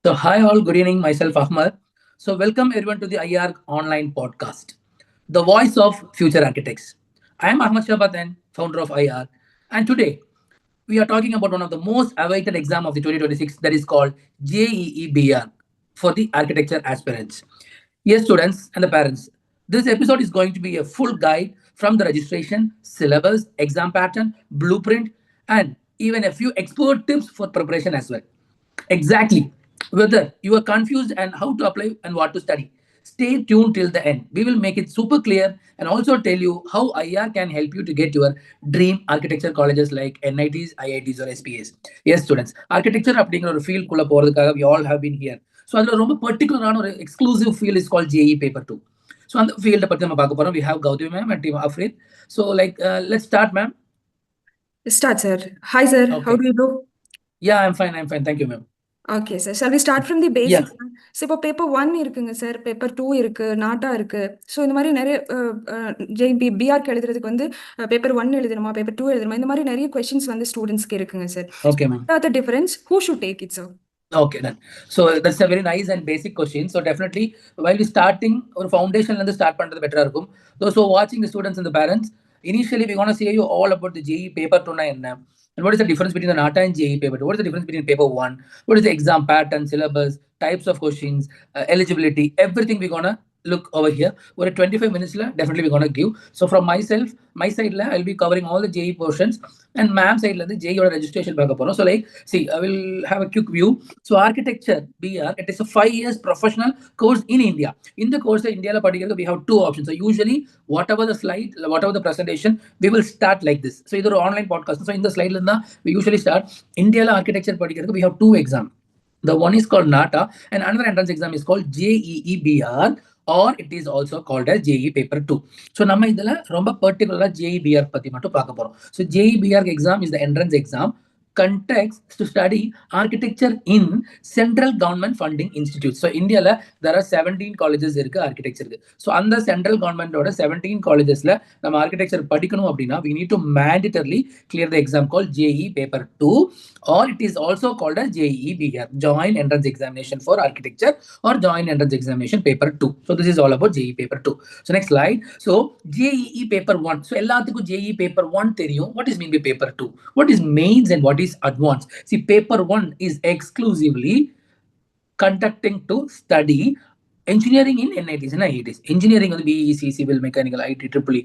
So, hi all, good evening. Myself Ahmad. So, welcome everyone to the IR online podcast, the voice of future architects. I am Ahmad Shabadan, founder of IR, and today we are talking about one of the most awaited exam of the 2026, that is called JEEBR for the architecture aspirants. Yes, students and the parents, this episode is going to be a full guide from the registration, syllabus, exam pattern, blueprint, and even a few expert tips for preparation as well. Exactly. Whether you are confused and how to apply and what to study, stay tuned till the end. We will make it super clear and also tell you how IR can help you to get your dream architecture colleges like NITs, IITs or SPAs. Yes, students. Architecture அப்படிங்கிற ஒரு field குள்ள போறதுக்காக we all have been here. So அதில் ரொம்ப பர்டிகுலரான ஒரு exclusive field is call JE paper 2. So அந்த ஃபீல்டை பற்றி நம்ம பார்க்க போகிறோம். We have Gautami ma'am and team Afrid. So let's start, ma'am. Start, sir. Hi, sir. How Okay. do you do? Yeah, I'm fine. Thank you, ma'am. Okay, sir. Shall we start from the Yeah. basics? So, இப்போ paper 1 இருக்குங்க sir, paper 2 இருக்கு, நாட்டா இருக்கு. So இந்த மாதிரி நிறைய JP பிஆர்க்கு எழுதுறதுக்கு வந்து paper 1 எழுதணுமா, paper 2 எழுதணுமா, இந்த மாதிரி நிறைய கொஸ்டின்ஸ் வந்து ஸ்டூடெண்ட்ஸ்க்கு இருக்குங்க sir. Okay, ma'am. What are the difference? Who should take it, sir? Okay, done. So that's a very nice and basic question. So definitely, while we starting or foundation and the start பண்றது better இருக்கும். Those who are watching, the students and the parents, initially we're gonna say you all about the JE paper 2 என்ன, and what is the difference between the NATA and JE paper 2? What is the difference between paper 1? What is the exam pattern, syllabus, types of questions, eligibility, everything we're gonna look over here. Over 25 minutes definitely we're gonna give. So from myself, my side I'll be covering all the JE portions, and ma'am side the JE or registration back up. So like, see, I will have a quick view. So architecture BR, it is a 5 years professional course in India. In the course in India we have two options. So usually whatever the slide, whatever the presentation, we will start like this. So either online podcast. So in the slide we usually start India architecture we have two exams. The one is called NATA and another entrance exam is called JEEBR, or it is also called as JE paper 2. So நம்ம இதுல ரொம்ப particular JEBR பத்தி மட்டும் பார்க்க போறோம். So JEBR exam is the entrance exam. Context to study architecture in central government funding institutes. So India there are 17 colleges irukku architecture. So under central government oda 17 colleges la நம்ம architecture படிக்கணும் அப்படினா we need to mandatorily clear the exam called JE paper 2, or it is also called as JEBR, joint entrance examination for architecture, or joint entrance examination paper 2. So this is all about JE paper 2. So next slide. So JEE paper 1. So எல்லாத்துக்கும் JE paper 1 தெரியும். What is mean by paper 2? What is mains and what is advanced? See, paper 1 is exclusively conducting to study engineering in NITs and IITs. Engineering on the BEC, civil, mechanical, IT, EEE,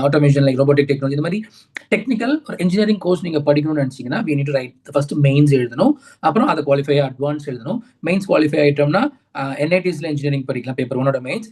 automation like robotic technology. The மாதிரி technical or engineering course நீங்க படிக்கணும்னு நினைச்சீங்கன்னா we need to write the first mains எழுதணும், அப்புறம் அதை qualify advance எழுதணும். Mains qualify ஆயிட்டோம்னா NITஸ்ல engineering படிக்கலாம் paper 1 mains.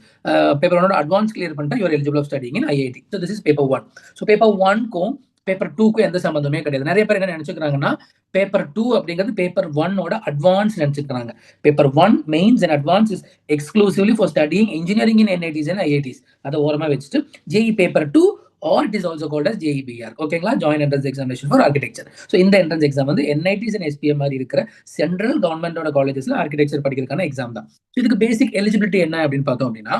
Paper 1 advance clear பண்ணிட்டா you are eligible of studying in IIT. So this is paper 1. So paper 1க்கும் paper 2க்கும் எந்த சம்பந்தமே கிடையாது. நிறைய பேர் என்ன நினைச்சுக்கிறாங்கன்னா பேப்பர் 2 அப்படிங்கிறது பேப்பர் 1ஓட அட்வான்ஸ் நினைச்சுக்கிறாங்க. Paper 1 mains and advance is exclusively for studying engineering in NITs and IITs. அதை ஓரமா வச்சுட்டு JE paper 2, or it is also called as JEBR. ஓகேங்களா, joint entrance examination for architecture. So இந்த entrance exam வந்து NITs and SPM மாதிரி இருக்கிற central கவர்மெண்டோட காலேஜஸ்ல architecture படிக்கிறதுக்கான எக்ஸாம் தான். இதுக்கு பேசிக் எலிஜிபிலிட்டி என்ன அப்படின்னு பார்த்தோம் அப்படின்னா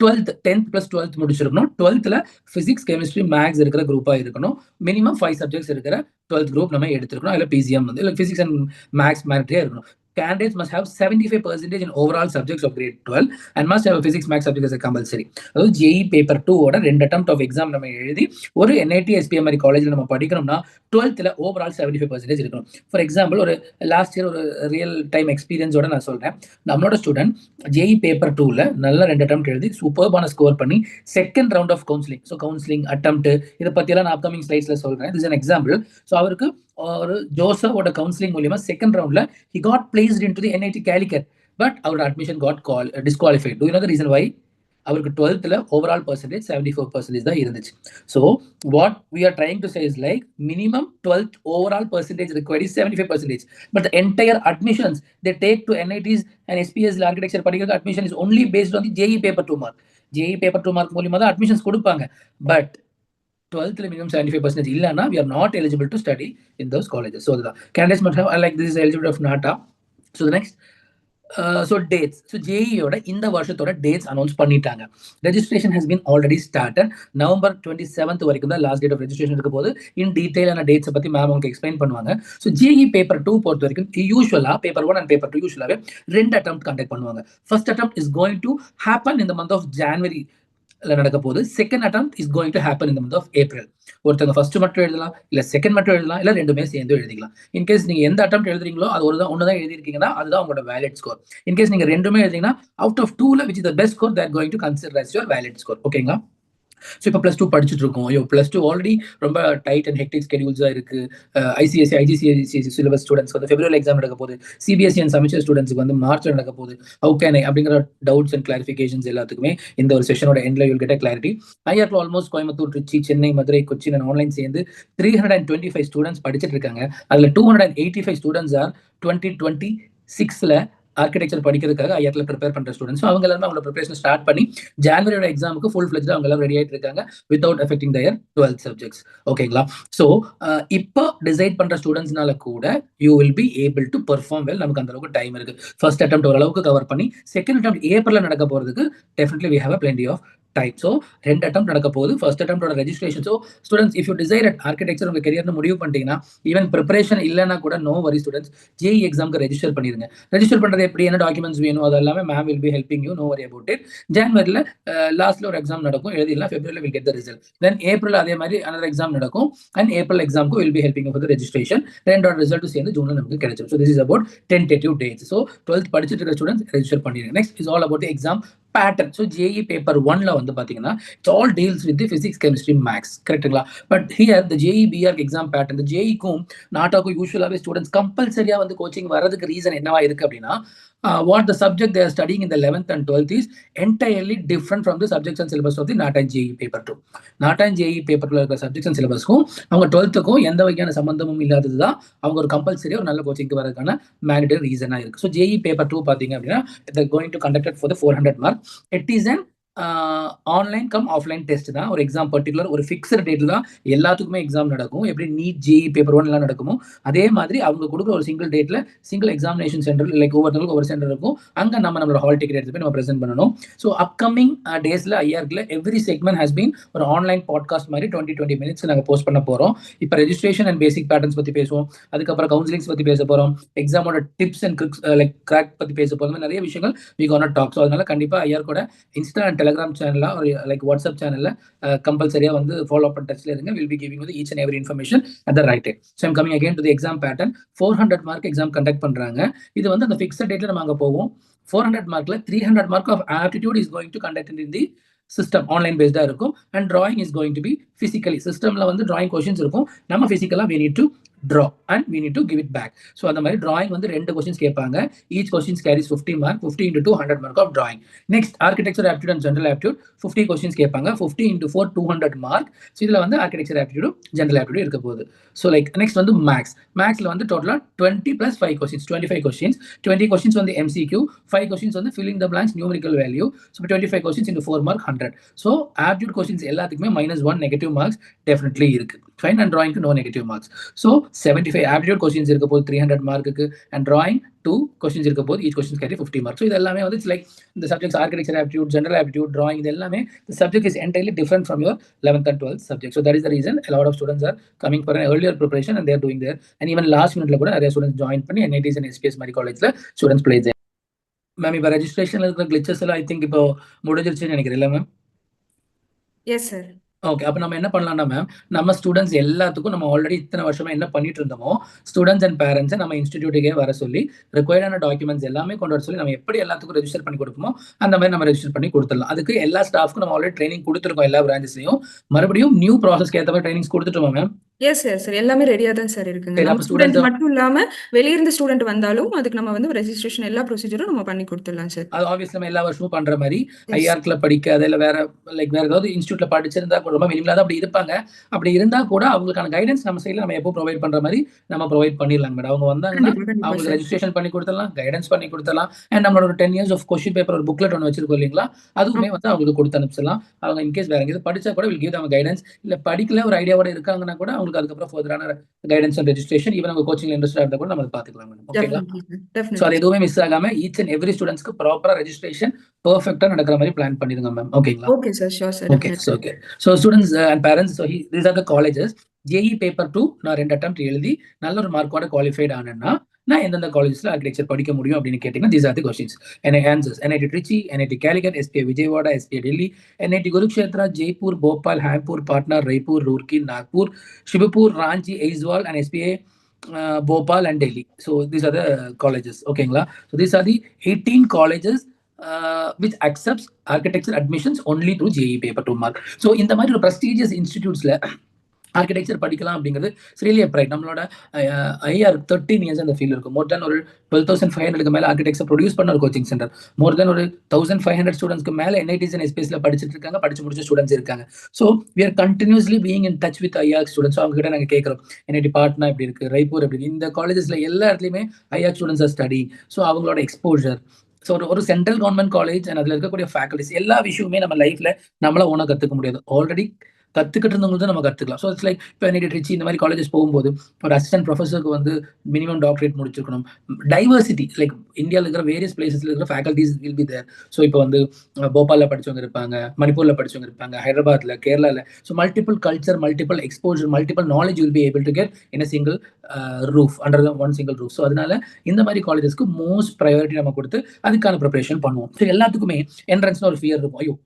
10th plus 12th முடிச்சிருக்கணும். 12th பிசிக்ஸ், கெமிஸ்ட்ரி, மேக்ஸ் இருக்கிற குரூப்பா இருக்கணும். மினிமம் 5 சப்ஜெக்ட்ஸ் இருக்கிற 12th குரூப் நம்ம எடுத்துருக்கணும். அதில் PCM வந்து இல்லை பிசிக்ஸ் அண்ட் மேக்ஸ் மேரிட்டரியா இருக்கணும். Candidates must have 75% in overall subjects of grade 12 and must have a physics max subject as a compulsory. அதாவது JE paper 2 ஓட 2 attempt of exam நம்ம எழுதி ஒரு NIT SPM மாதிரி காலேஜ்ல நம்ம படிக்கணும்னா 12th ஓவரால் 75% இருக்கணும். ஃபார் எக்ஸாம்பிள், ஒரு லாஸ்ட் இயர் ஒரு ரியல் டைம் எக்ஸ்பீரியன்ஸோட நான் சொல்றேன். நம்மளோட ஸ்டூடெண்ட் JE paper 2ல நல்ல 2 attempt எழுதி சூப்பர்பான ஸ்கோர் பண்ணி second round of counselling, so counselling attempt இதை பற்றியெல்லாம் நான் அப்கமிங் ஸ்லைட்ஸ்ல சொல்றேன். This an example. ஸோ அவருக்கு ஒரு ஜோசஃபோட கவுன்சிலிங் மூலியமா செகண்ட் ரவுண்ட்ல he got placed into the NIT Calicut, but our admission got disqualified. Do you know the reason why? அவருக்கு 12th overall percentage 74% தான் இருந்துச்சு. So what we are trying to say is like minimum 12th overall percentage required is 75%, but the entire admissions they take to NITs and SPS architecture particular admission is only based on the JE paper 2 mark. JE paper 2 mark மூலியமா தான் admissions கொடுப்பாங்க. But 12th minimum 75% illana we are not eligible to study in those colleges. So the candidates must have, like, this is eligibility of NATA. So the next so dates, so ஜேஇயோட இந்த வருஷத்தோட dates announce பண்ணிட்டாங்க. Registration has been already started. November 27th வரைக்கும் தான் last date of registration இருக்க போது. இன் டீடைலான டேட்ஸை பற்றி ma'am உங்களுக்கு எக்ஸ்பிளைன் பண்ணுவாங்க. ஸோ ஜேஇ பேப்பர் 2 பொறுத்த வரைக்கும் யூஸ்வலாக பேப்பர் 1 அண்ட் பேப்பர் 2 யூஸ்வலாகவே 2 அட்டெம்ப்ட் கண்டக்ட் பண்ணுவாங்க. First attempt is going to happen இந்த மந்த் ஆஃப் ஜான்வரி நடக்க போகுது. Second attempt is going to happen இந்த மந்த் ஆஃப் ஏப்ரல். ஒருத்தங்க ஃபர்ஸ்ட் மட்டும் எழுதலாம், இல்ல செகண்ட் மட்டும் எழுதலாம், இல்ல ரெண்டுமே சேர்ந்து எழுதிக்கலாம். இன்கேஸ் நீங்க எந்த அட்டெம்ப்ட் எழுதுறீங்களோ அது ஒண்ணுதான் எழுதிருக்கீங்கன்னா அதுதான் உங்களோட வேலிட் ஸ்கோர். இன்கேஸ் நீங்க ரெண்டுமே எழுதிங்கன்னா அவுட் ஆஃப் 2ல which is the best score that going to consider as your valid score. ஓகேங்களா? ஸோ இப்போ +2 படிச்சுட்டு இருக்கோம். +2 ஆல்ரெடி ரொம்ப டைட் அண்ட் ஹெக்டிக் ஸ்கெடியூல்ஸாக இருக்கு. ஐசிஎஸ்சி ஐஜிசிஎஸ்சி சிலபஸ் ஸ்டூடெண்ட்ஸ் வந்து ஃபெப்ரவரி எக்ஸாம் நடக்க போகுது. சிபிஎஸ்சி அண்ட் செமஸ்டர் ஸ்டூடெண்ட்ஸ்க்கு வந்து மார்ச்ல நடக்க போகுது. ஹவு கேன் ஐ அப்படிங்கிற டவுட்ஸ் அண்ட் கிளாரிஃபிகேஷன்ஸ் எல்லாத்துக்குமே இந்த ஒரு செஷனோட எண்ட்ல யூல் கெட் கிளாரிட்டி. ஐஆர்ல almost Coimbatore, Trichy, Chennai, Madurai, Cochin and online சேர்ந்து 325 ஸ்டூடெண்ட்ஸ் படிச்சுட்டு இருக்காங்க. அதில் 285 ஸ்டூடெண்ட்ஸ் ஆர் 2026ல ஆர்கிடெக்சர் படிக்கிறதுக்காக ஐஆர்ல ப்ரிப்பேர் பண்ற ஸ்டூடெண்ட்ஸ். அவங்க எல்லாரும் அவங்களோட ப்ரிப்பரேஷன் ஸ்டார்ட் பண்ணி ஜான்வரியோட எக்ஸாமுக்கு ஃபுல் ஃபிளெஜ்டா அவங்க எல்லாம் ரெடி ஆயிட்டு இருக்காங்க வித்வுட் அஃபெக்டிங் தயர் 12 சப்ஜெக்ட்ஸ். ஓகேங்களா? ஸோ இப்போ டிசைட் பண்ற ஸ்டூடெண்ட்ஸ்னால கூட you will be able to perform well. நமக்கு அந்த அளவுக்கு டைம் இருக்கு. ஃபர்ஸ்ட் அட்டெம்ப்ட் ஓரளவுக்கு கவர் பண்ணி செகண்ட் அட்டெம்ப்ட் ஏப்ரல்ல நடக்க போறதுக்கு definitely we have a plenty of time. So 2 attempt நடக்க போகுது. ஃபர்ஸ்ட் அட்டெம்ப்டோட registration. So students if you decide at architecture உங்க கெரியர்னு முடிவு பண்ணிட்டீங்கன்னா ஈவன் ப்ரிப்பரேஷன் இல்லைன்னா கூட நோ வரி ஸ்டூடெண்ட்ஸ், ஜேஇ எக்ஸாமுக்கு ரெஜிஸ்டர் பண்ணிருங்க. ரெஜிஸ்டர் பண்றது எப்படி, என்ன டாக்குமெண்ட்ஸ் வேணும், அது எல்லாமே mam will be helping you. No worry about it. ஜான்வரியில் லாஸ்ட்ல ஒரு எக்ஸாம் நடக்கும், எழுதிடலாம். ஃபெப்ரவரியில் will get the result. Then April அதே மாதிரி another எக்ஸாம் நடக்கும். அண்ட் ஏப்ரல் எக்ஸாமுக்கு will be helping for the registration. ரெண்டோட ரிசல்ட் சேர்ந்து ஜூன்ல நமக்கு கிடைச்சிடும். So this is about tentative dates. So 12th படிச்சுட்டு இருக்கிற ஸ்டூடெண்ட்ஸ் ரெஜிஸ்டர் பண்ணிடுங்க. Next is all about the exam pattern. So JE paper 1ல வந்து பாத்தீங்கன்னா it's all deals with the physics, chemistry, maths. கரெக்ட்டுங்களா? But here the JE B Arch exam pattern, இந்த ஜேஇக்கும் நாட்டாக்கும் யூஸ்வலாகவே students கம்பல்சரியா வந்து கோச்சிங் வரதுக்கு ரீசன் என்னவா இருக்கு அப்படின்னா, what the subject they are studying in the 11th and 12th is entirely different from the subjects and syllabus of the NATA and JEE paper 2. NATA and JEE paper 2 இருக்கிற subjects and syllabusக்கும் அவங்க 12th-க்கும் எந்த வகையான சம்பந்தமும் இல்லாதது தான் அவங்க ஒரு கம்பல்சரியா ஒரு நல்ல கோச்சிங்க்கு வரதுக்கான மேண்டேட்டரி ரீசனா இருக்கு. ஸோ ஜேஇ பேப்பர் 2 பாத்தீங்க அப்படின்னா they're going to conduct it for the 400 mark. It is an online come offline test தான். ஒரு எக்ஸாம் பர்டிகுலர் ஒரு ஃபிக்ஸ்டு டேட்ல தான் எல்லாத்துக்குமே எக்ஸாம் நடக்கும். எப்படி நீட், ஜேஇ பேப்பர் 1 எல்லாம் நடக்குமோ அதே மாதிரி அவங்க கொடுக்குற ஒரு சிங்கிள் டேட்ல சிங்கிள் எக்ஸாமினேஷன் சென்டர், லைக் ஒவ்வொருத்தருக்கும் ஒரு சென்டர் இருக்கும். அங்கே நம்மளோட ஹால் டிக்கெட் எடுத்து போய் நம்ம ப்ரெசென்ட் பண்ணணும். ஸோ அப்கமிங் டேஸ்ல ஐஆர்ல எவ்ரி செக்மெண்ட் ஹஸ் பீன் ஒரு ஆன்லைன் பாட்காஸ்ட் மாதிரி 20 மினிட்ஸ் நாங்கள் போஸ்ட் பண்ண போறோம். இப்போ ரெஜிஸ்ட்ரேஷன் அண்ட் பேசிக் பேட்டர்ன்ஸ் பத்தி பேசுவோம். அதுக்கப்புறம் கவுன்சிலிங்ஸ் பத்தி பேச போறோம். எக்ஸாமோட tips and tricks like crack பத்தி பேச போறோம். நிறைய விஷயங்கள் வி கோனா டாக். ஸோ அதனால கண்டிப்பா ஐஆர் கூட இன்ஸ்டா அண்ட் டெலிகிராம் சேனல்ல லைக் வாட்ஸ்அப் சேனல்ல கம்பல்சரியா வந்து ஃபாலோ பண்ண டச்ல இருங்க. Will be giving each and every information at the right time. So I'm coming again to the exam pattern. 400 mark exam conduct பண்றாங்க. இது வந்து அந்த ஃபிக்ஸ்ட் டேட்ல நம்ம அங்க போவோம். 400 மார்க்ல 300 mark of aptitude is going to conduct in the system. Online பேஸ்டா இருக்கும். And drawing is going to be physically. சிஸ்டம்ல வந்து டிராயிங் கொஸ்டின்ஸ் இருக்கும். நம்ம பிசிக்கலா we need to draw and we need to give it back. So அந்த மாதிரி drawing வந்து 2 questions கேட்பாங்க. each questions carries 50 mark. 50 into 2 100 mark of drawing. Next architecture aptitude and general aptitude 50 questions கேட்பாங்க. 50 into 4 200 mark. So இதுல வந்து architecture aptitude, general aptitude இருக்க போகுது. So like next வந்து max. maxல வந்து டோட்டலா 20 plus 5 questions 25 questions. 20 questions வந்து MCQ, 5 questions வந்து filling the blanks numerical value. So 25 questions into 4 mark 100. So aptitude questions எல்லாத்துக்குமே -1 negative marks definitely இருக்கு. Fine. And drawing no negative marks. So 75 aptitude questions இருக்க போது 300 மார்க்குக்கு. and drawing 2 questions இருக்க போது each questions carry 50 marks. So இது எல்லாமே வந்து it's like the subjects architecture aptitude, general aptitude, drawing இது எல்லாமே the subject is entirely different from your 11th and 12th subject. So that is the reason a lot of students are coming for an earlier preparation and they are doing there. And even last minute கூட நிறைய students join பண்ணி NITs and SPS மாதிரி காலேஜ்ல students play there. Ma'am இப்போ ரெஜிஸ்ட்ரேஷன்ல இருக்கிற glitches எல்லாம் I think இப்போ முடிஞ்சிருச்சுன்னு நினைக்கிறேன் இல்ல மேம்? Yes sir. ஓகே. அப்போ நம்ம என்ன பண்ணலாம்னா மேம், நம்ம ஸ்டூடெண்ட்ஸ் எல்லாத்துக்கும் நம்ம ஆல்ரெடி இத்தனை வருஷமா என்ன பண்ணிட்டு இருந்தோமோ ஸ்டூடெண்ட்ஸ் அண்ட் பேரண்ட்ஸை நம்ம இன்ஸ்டிடியூட்டுக்கே வர சொல்லி ரெக்வயர்டான டாக்குமெண்ட்ஸ் எல்லாமே கொண்டு வர சொல்லி நம்ம எப்படி எல்லாத்துக்கும் ரெஜிஸ்டர் பண்ணி கொடுப்போமோ அந்த மாதிரி நம்ம ரெஜிஸ்டர் பண்ணி கொடுத்துடலாம். அதுக்கு எல்லா ஸ்டாஃப்க்கும் நம்ம ஆல்ரெடி ட்ரைனிங் கொடுத்துருக்கோம். எல்லா பிரான்ச்சஸ்லையும் மறுபடியும் நியூ ப்ராசஸ்க்கு ஏற்ற மாதிரி ட்ரைனிங்ஸ் கொடுத்துட்டோமா மேம்? Yes sir. எல்லாமே ரெடியா தான் சார் இருக்குங்க. சரி, நம்ம அப்போ ஸ்டூடெண்ட் ஸ்டூடெண்ட்ஸ் மட்டும் இல்லாம வெளியிருந்து ஸ்டூடெண்ட் வந்தாலும் அதுக்கு நம்ம வந்து ரெஜிஸ்ட்ரேஷன் எல்லா ப்ரொசீஜரும் நம்ம பண்ணி கொடுத்துடலாம் சார். அது ஆப்வியஸ்லி நம்ம எல்லா வருஷமும் பண்ற மாதிரி எஸ். ஐஆர்க்ல படிக்க அதில் வேற ஏதாவது இன்ஸ்டியூட்ல படிச்சிருந்தா கூட ரொம்ப மினிமலா தான் அப்படி இருப்பாங்க. அப்படி இருந்தா கூட அவங்களுக்கான கைடன்ஸ் நம்ம சைட்ல நம்ம எப்போ ப்ரொவைட் பண்ற மாதிரி நம்ம ப்ரொவைட் பண்ணிடலாம் மேடம். அவங்க வந்தாங்கன்னா கண்டிப்பா கண்டிப்பா அவங்களுக்கு சார். ரெஜிஸ்ட்ரேஷன் பண்ணி கொடுத்துடலாம், கைடன்ஸ் பண்ணி கொடுத்துடலாம். அண்ட் நம்மளோட 10 years ஆஃப் கொஸ்டின் பேப்பர் ஒரு புக்லெட் ஒன்று வச்சிருக்கோம் இல்லைங்களா, அதுவுமே வந்து அவங்களுக்கு கொடுத்து அனுப்பிச்சிடலாம். அவங்க இன்கேஸ் வேற எங்கேயாவது படிச்சா கூட வில் கிவ் தம் கைடன்ஸ். இல்ல படிக்கல ஒரு ஐடியாவோட இருக்காங்கன்னா கூட அவங்க உங்களுக்கு அதுக்கப்புறம் ஃபர்தரான கைடன்ஸ் அண்ட் ரெஜிஸ்ட்ரேஷன் ஈவன் உங்க கோச்சிங் இன்ட்ரெஸ்டா இருந்தா கூட நம்ம பார்த்துக்கலாம் மேடம். ஓகேங்களா? ஸோ அது எதுவுமே மிஸ் ஆகாம ஈச் அண்ட் எவ்ரி ஸ்டூடெண்ட்ஸ்க்கு ப்ராப்பரா ரெஜிஸ்ட்ரேஷன் பெர்ஃபெக்ட்டா நடக்கிற மாதிரி பிளான் பண்ணிருங்க மேம். ஓகேங்களா? Okay sir, sure sir, okay okay. So students and parents, so these are the colleges. JEE paper 2 நான் 2 அட்டெம்ப்ட் எழுதி நல்ல ஒரு மார்க்கோட குவாலிஃபைட் ஆனேன்னா நான் எந்தெந்த காலேஜஸ்ல ஆர்கிடெக்சர் படிக்க முடியும் அப்படின்னு கேட்டீங்கன்னா these are the questions. Answers: NIT Trichy, NIT Calicut, SPA Vijayawada, SPA Delhi, NIT Kurukshetra, Jaipur, Bhopal, Hamirpur, Patna, Raipur, Roorkee, Nagpur, Shibpur, Ranchi, Aizawl and SPA Bhopal and Delhi. So these are the colleges. Okay, so these are the 18 colleges which accepts architecture admissions only through JEE paper 2 mark. So in the மாதிரி prestigious institutes architecture படிக்கலாம் அப்படிங்கிறது really a fried. நம்மளோட IR 13 years அந்த field இருக்கும். மோர் தென் ஒரு 12,500 மேலே architecture produce பண்ண ஒரு கோச்சிங் சென்டர். மோர் தென் ஒரு 1,500 ஸ்டூடெண்ட்ஸ்க்கு மேலே என்ஐடிஸ் அண்ட் எஸ்பிஎஸ்ல படிச்சுட்டு இருக்காங்க, படிச்சு முடிச்ச ஸ்டூடெண்ட்ஸ் இருக்காங்க. So we are continuously being in touch with our students. அவங்க கிட்ட நாங்கள் கேட்குறோம், என்ஐடி பாட்னா எப்படி இருக்கு, ராய்ப்பூர் எப்படி, இந்த காலேஜஸ்ல எல்லா இடத்துலையுமே IR students are study. So அவங்களோட எக்ஸ்போஜர், ஸோ ஒரு சென்ட்ரல் கவர்மெண்ட் காலேஜ் அண்ட் அதில் இருக்கக்கூடிய ஃபேக்கல்டிஸ் எல்லா விஷயமே நம்ம லைஃப்ல நம்மள ஒன்றும் கற்றுக்க முடியாது. ஆல்ரெடி கற்றுக்கிட்டு இருந்தவங்களுக்கு நம்ம கற்றுக்கலாம். ஸோ இட்ஸ் லைக் இப்போ என்ஐடி ட்ரிச்சி இந்த மாதிரி காலேஜஸ் போகும்போது ஒரு அசிஸ்டன்ட் ப்ரொஃபஸருக்கு வந்து மினிமம் டாக்டரேட் முடிச்சிருக்கணும். டைவர்சிட்டி, லைக் இந்தியாவில் இருக்கிற வேரியஸ் பிளேசஸ்ல இருக்கிற faculties will be there. So இப்போ வந்து போபாலில் படிச்சவங்க இருப்பாங்க, மணிப்பூரில் படிச்சவங்க இருப்பாங்க, ஹைதராபாத்தில், கேரளாவில். So multiple culture, multiple exposure, multiple knowledge will be able to get in a single roof, under one single roof. So அதனால இந்த மாதிரி காலேஜஸ்க்கு மோஸ்ட் ப்ரையாரிட்டி நம்ம கொடுத்து அதுக்கான ப்ரிப்பரேஷன் பண்ணுவோம். ஸோ எல்லாத்துக்குமே என்ட்ரன்ஸ்னு ஒரு ஃபியர் இருக்கும். ஐயோ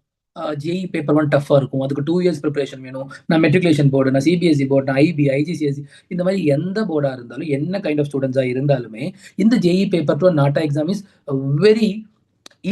ஜேஇ பேப்பர் 1 டஃபாக இருக்கும், அதுக்கு 2 இயர்ஸ் ப்ரிப்பரேஷன் வேணும், நான் மெட்ரிகுலேஷன் போர்டு, நான் சிபிஎஸ்சி போர்டு, நான் ஐபி, ஐஜிசிஎஸ்சி, இந்த மாதிரி எந்த போர்டாக இருந்தாலும் என்ன கைண்ட் ஆஃப் ஸ்டூடெண்ட்ஸாக இருந்தாலுமே இந்த JE paper 2 NATA exam is very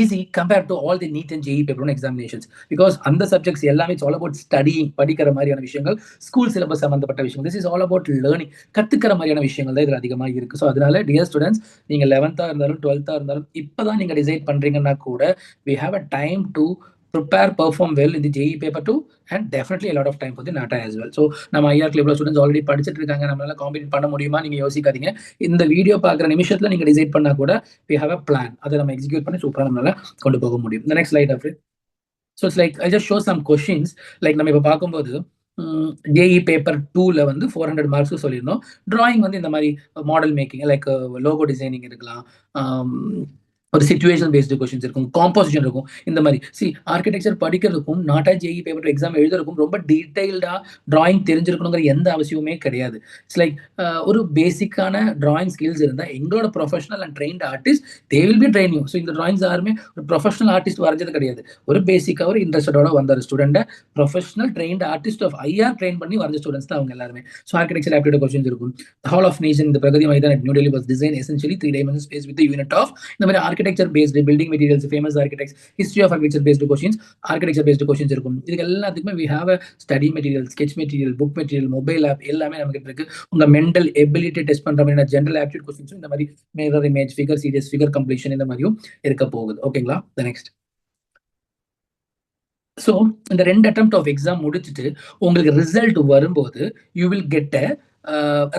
easy compared to all the NEET and JEE paper 1 examinations, because அந்த சப்ஜெக்ட்ஸ் எல்லாமே it's all about studying, படிக்கிற மாதிரியான விஷயங்கள், ஸ்கூல் சிலபஸ் சம்பந்தப்பட்ட விஷயங்கள். this is all about learning, கத்துக்கிற மாதிரியான விஷயங்கள் தான் இதுல அதிகமாக இருக்கு. ஸோ அதனால டியர் ஸ்டூடெண்ட்ஸ், நீங்க 11th இருந்தாலும் 12th இருந்தாலும் இப்பதான் நீங்க டிசைட் பண்றீங்கன்னா கூட we have a time to prepare, perform well in the JEE paper 2 and definitely a lot of time for the NATA as well. So நம்ம ஐஆர் கிளப்ல ஸ்டூடெண்ட்ஸ் ஆல்ரெடி படிச்சுட்டு இருக்காங்க, நம்மளால காம்பீட் பண்ண முடியுமா நீங்க யோசிக்காதீங்க. இந்த வீடியோ பார்க்குற நிமிஷத்துல நீங்க டிசைட் பண்ணா கூட we have a plan, அதை நம்ம எக்ஸிக்யூட் பண்ணி சூப்பரா நம்மளால கொண்டு போக முடியும். The next slide after. So it's like I just show some questions. like நம்ம இப்ப பார்க்கும்போது ஜேஇ பேப்பர் 2ல வந்து 400 மார்க்ஸ் சொல்லியிருந்தோம். டிராயிங் வந்து இந்த மாதிரி model making, like logo designing இருக்கலாம், ஒரு சிச்சுவேஷன் பேஸ்டு கொஸ்டின்ஸ் இருக்கும், காம்போசிஷன் இருக்கும். இந்த மாதிரி ஆர்கிடெக்சர் படிக்கிறதுக்கும் நாட்டா ஜேஇ பேப்பர் எக்ஸாம் எழுதுறதுக்கும் ரொம்ப டீடைல்டா டிராயிங் தெரிஞ்சிருக்கணுங்கிற எந்த அவசியமே கிடையாது. இட்ஸ் லைக் ஒரு பேசிக்கான டிராயிங் ஸ்கில்ஸ் இருந்தால் எங்களோட professional and trained artist they will be train you. So இந்த டிராயிங்ஸ் யாருமே ஒரு ப்ரொஃபஷனல் ஆர்டிஸ்ட் வரைஞ்சது கிடையாது. ஒரு பேசிக்காக ஒரு இன்ட்ரெஸ்டோட வந்த ஒரு ஸ்டூடெண்ட்டை professional trained artist of IR train பண்ணி வரைஞ்ச ஸ்டூடெண்ட்ஸ் தான் அவங்க எல்லாருமே. ஸோ ஆர்கிடெக்சர் ஆப்டிடியூட் கொஸ்டின்ஸ் இருக்கும். ஹால் ஆஃப் நேஷன், இந்த Pragati Maidan at New Delhi was design essentially 3 dimension space with the unit of, இந்த மாதிரி architecture based, building materials, famous architects, history of architecture based questions, architecture based questions இருக்கும். இதுக்கு எல்லாத்துக்குமே we have a study material, sketch material, book material, mobile app எல்லாமே நமக்கு இருக்கு. உங்க mental ability test பண்ற மாதிரி ஜெனரல் ஆப்டிடியூட் கொஸ்டின்ஸும் இந்த மாதிரி mirror image, figure series, figure completion இந்த மாதிரியும் இருக்க போகுது. ஓகேங்களா? நெக்ஸ்ட். ஸோ இந்த 2 attempt ஆஃப் எக்ஸாம் முடிச்சுட்டு உங்களுக்கு ரிசல்ட் வரும்போது you will get a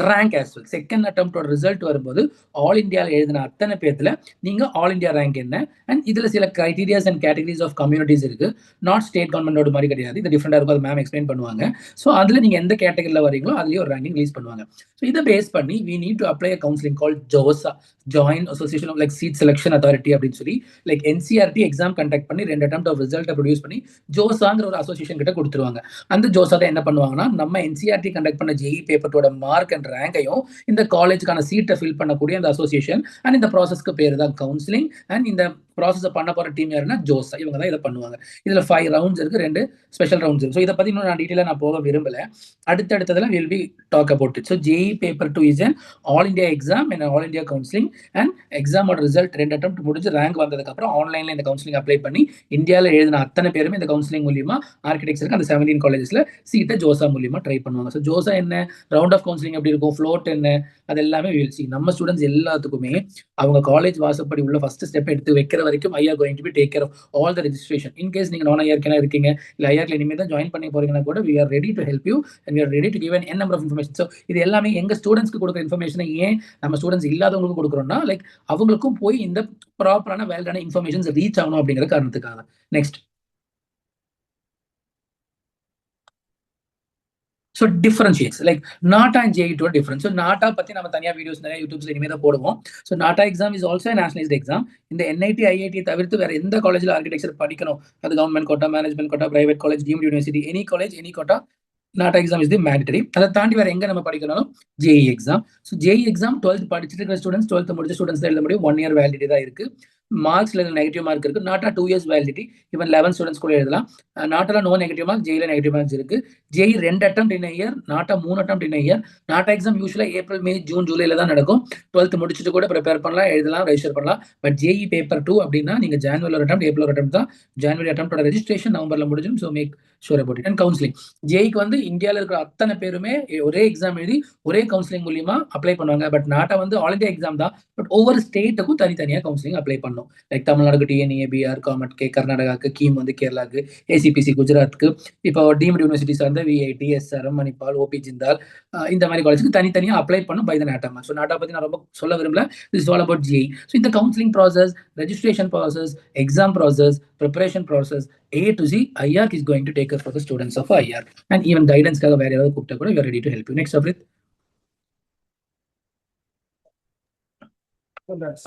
rank as well. Second அட்டெம்ப்டோட ரிசல்ட் வரும்போது ஆல் இந்தியாவில் எழுதின அத்தனை பேர்த்துல நீங்க ஆல் இந்தியா ரேங்க் என்ன, அண்ட் இதுல சில criterias and categories of communities இருக்கு. நாட் ஸ்டேட் கவர்மெண்டோட மாதிரி கிடையாது, இது டிஃப்ரெண்டா இருக்கும். அது மேம் எக்ஸ்பிளைன் பண்ணுவாங்க. ஸோ அதுல நீங்க எந்த கேட்டகரியில் வரீங்களோ அதுலயே ஒரு ரேங்கிங் ரிலீஸ் பண்ணுவாங்க. ஸோ இதை பேஸ் பண்ணி we need to apply a counseling called JOSA, Joint Association of like Seat Selection Authority அப்படின்னு சொல்லி லைக் என்சிஆர்டி எக்ஸாம் கண்டக்ட் பண்ணி 2 attempt ஆஃப் ரிசல்ட்டை ப்ரொடியூஸ் பண்ணி ஜோசாங்கிற ஒரு அசோசியேஷன் கிட்ட கொடுத்துருவாங்க. அந்த ஜோசா தான் என்ன பண்ணுவாங்கன்னா நம்ம என்சிஆர்டி கண்டக்ட் பண்ண ஜேஇ பேப்பரோட மார்க் அண்ட் ரேங்கையும் இந்த காலேஜுக்கான சீட்டை ஃபில் பண்ணக்கூடிய அந்த அசோசியேஷன் அண்ட் இந்த ப்ராசஸ்க்கு பேர் தான் கவுன்சிலிங். அண்ட் இந்த ப்ராசஸ் பண்ண போற டீம் யாருன்னா ஜோசா, இவங்க தான் இதை பண்ணுவாங்க. இதுல 5 ரவுண்ட்ஸ் இருக்கு, 2 ஸ்பெஷல் ரவுண்ட்ஸ் இருக்கு. ஸோ இதை பத்தி இன்னும் நான் டீட்டெயிலாக நான் போக விரும்பல. அடுத்தடுத்ததுல will be talk about it. So JE paper 2 is an all India exam and all India counseling. And எக்ஸாமோட ரிசல்ட் 2 attempt முடிஞ்சு ரேங்க் வந்ததுக்கு அப்புறம் ஆன்லைன்ல இந்த கவுன்சிலிங் அப்ளை பண்ணி இந்தியாவில் எழுதின அத்தனை பேருமே இந்த கவுன்சிலிங் மூலியமா ஆர்கிடெக்சருக்கு அந்த 17 காலேஜஸ்ல சீட்டை ஜோசா மூலியமா ட்ரை பண்ணுவாங்க. ஸோ ஜோசா என்ன, ரவுண்ட் ஆஃப் கவுன்சிலிங் எப்படி இருக்கும், ஃப்ளோட் என்ன, அது எல்லாமே வீழ்ச்சி. நம்ம ஸ்டூடெண்ட்ஸ் எல்லாத்துக்குமே அவங்க காலேஜ் வாசப்படி உள்ள ஃபர்ஸ்ட் ஸ்டெப் எடுத்து வைக்கிற வரைக்கும் our going to be take care of all the registration. In case நீங்க நான் ஐஆர்க்கெனா இருக்கீங்க, இல்லை ஐஆர்ல இனிமேல் தான் ஜாயின் பண்ணி போறீங்கன்னா கூட we are ready to help you and we are ready to give an n number of information. So இது எல்லாமே எங்க ஸ்டூடெண்ட்ஸ்க்கு கொடுக்குற இன்ஃபர்மேஷனை ஏன் நம்ம ஸ்டூடெண்ட்ஸ் இல்லாதவங்களுக்கு கொடுக்குறோம்னா லைக் அவங்களுக்கும் போய் இந்த ப்ராப்பரான வேல்டான இன்ஃபர்மேஷன்ஸ் ரீச் ஆகணும் அப்படிங்கிற காரணத்துக்காக. Next. So differentiates like NATA and JE difference. So NATA பற்றி நம்ம தனியாக வீடியோஸ் நிறைய யூடியூப்ல இனிமேல் தான் போடுவோம். So NATA exam is also nationalised exam. இந்த என்ஐடி ஐஐடி தவிர்த்து வேற எந்த காலேஜில் ஆர்கிடெக்சர் படிக்கணும், அது government quota, management quota, private college, deemed university, any college any quota, NATA exam is the mandatory. அதை தாண்டி வேற எங்க நம்ம படிக்கணும் JE exam. So JE exam 12th படிச்சுட்டு இருக்கிற ஸ்டூடெண்ட்ஸ், 12th முடிச்ச ஸ்டூடெண்ட்ஸ் தான் எழுத முடியும். 1 year வேலிடிட்டி தான் இருக்கு. மார்க்ஸ்ல நெகட்டிவ் மார்க் இருக்கு. NATA 2 years validity. Even 11 students கூட எழுதலாம். நாட்டால நோ நெகட்டிவ் மார்க், ஜேஇல நெகட்டிவ் மார்க்ஸ் இருக்கு. JEE 2 attempt in a year, NATA 3 attempt in a year. NATA exam usually April, May, June, ஜூலைல தான் நடக்கும். 12th முடிச்சுட்டு கூட ப்ரிப்பேர் பண்ணலாம், எழுதலாம், ரெஜிஸ்டர் பண்ணலாம். பட் ஜேஇ பேப்பர் 2 அப்படின்னா நீங்க ஜான்வரியில் ஒரு attempt, ஏப்ரல் ஒரு attempt தான். ஜான்வரி அட்டம்ப்டோட ரெஜிஸ்ட்ரேஷன் நவம்பர்ல முடிஞ்சிடும். So make sure about it. And counselling, ஜேஇக்கு வந்து இந்தியாவில் இருக்கிற அத்தனை பேருமே ஒரே எக்ஸாம் எழுதி ஒரே கவுன்சிலிங் மூலியமா அப்ளை பண்ணுவாங்க. பட் நாட்டா வந்து ஆல் இந்தியா எக்ஸாம் தான். பட் ஒவ்வொரு ஸ்டேட்டுக்கும் தனித்தனியாக கவுன்சிலிங் அப்ளை பண்ணும். லைக் தமிழ்நாடுக்கு டிஎன்ஏ, பிஆர், காமெட், கர்நாடகாக்கு, கீம் வந்து கேரளாக்கு, ஏசிபிசி குஜராத்துக்கு, இப்போ டீம்டு யூனிவர்சிட்டிஸ் வந்து VIT, SRM, Manipal, OP Jindal, இந்த மாதிரி காலேஜுக்கு தனித்தனியாக அப்ளை பண்ணும் பை த நாட்டா. ஸோ நாட்டா பற்றி நான் ரொம்ப சொல்ல விரும்பல. This is all about JEE. So இந்த counselling process, registration process, exam process, preparation process, A to Z, IARC is going to take care for the students of IARC. And even guidance kaga wherever கூப்பிட்டா கூட we are ready to help you. Next, Afrit.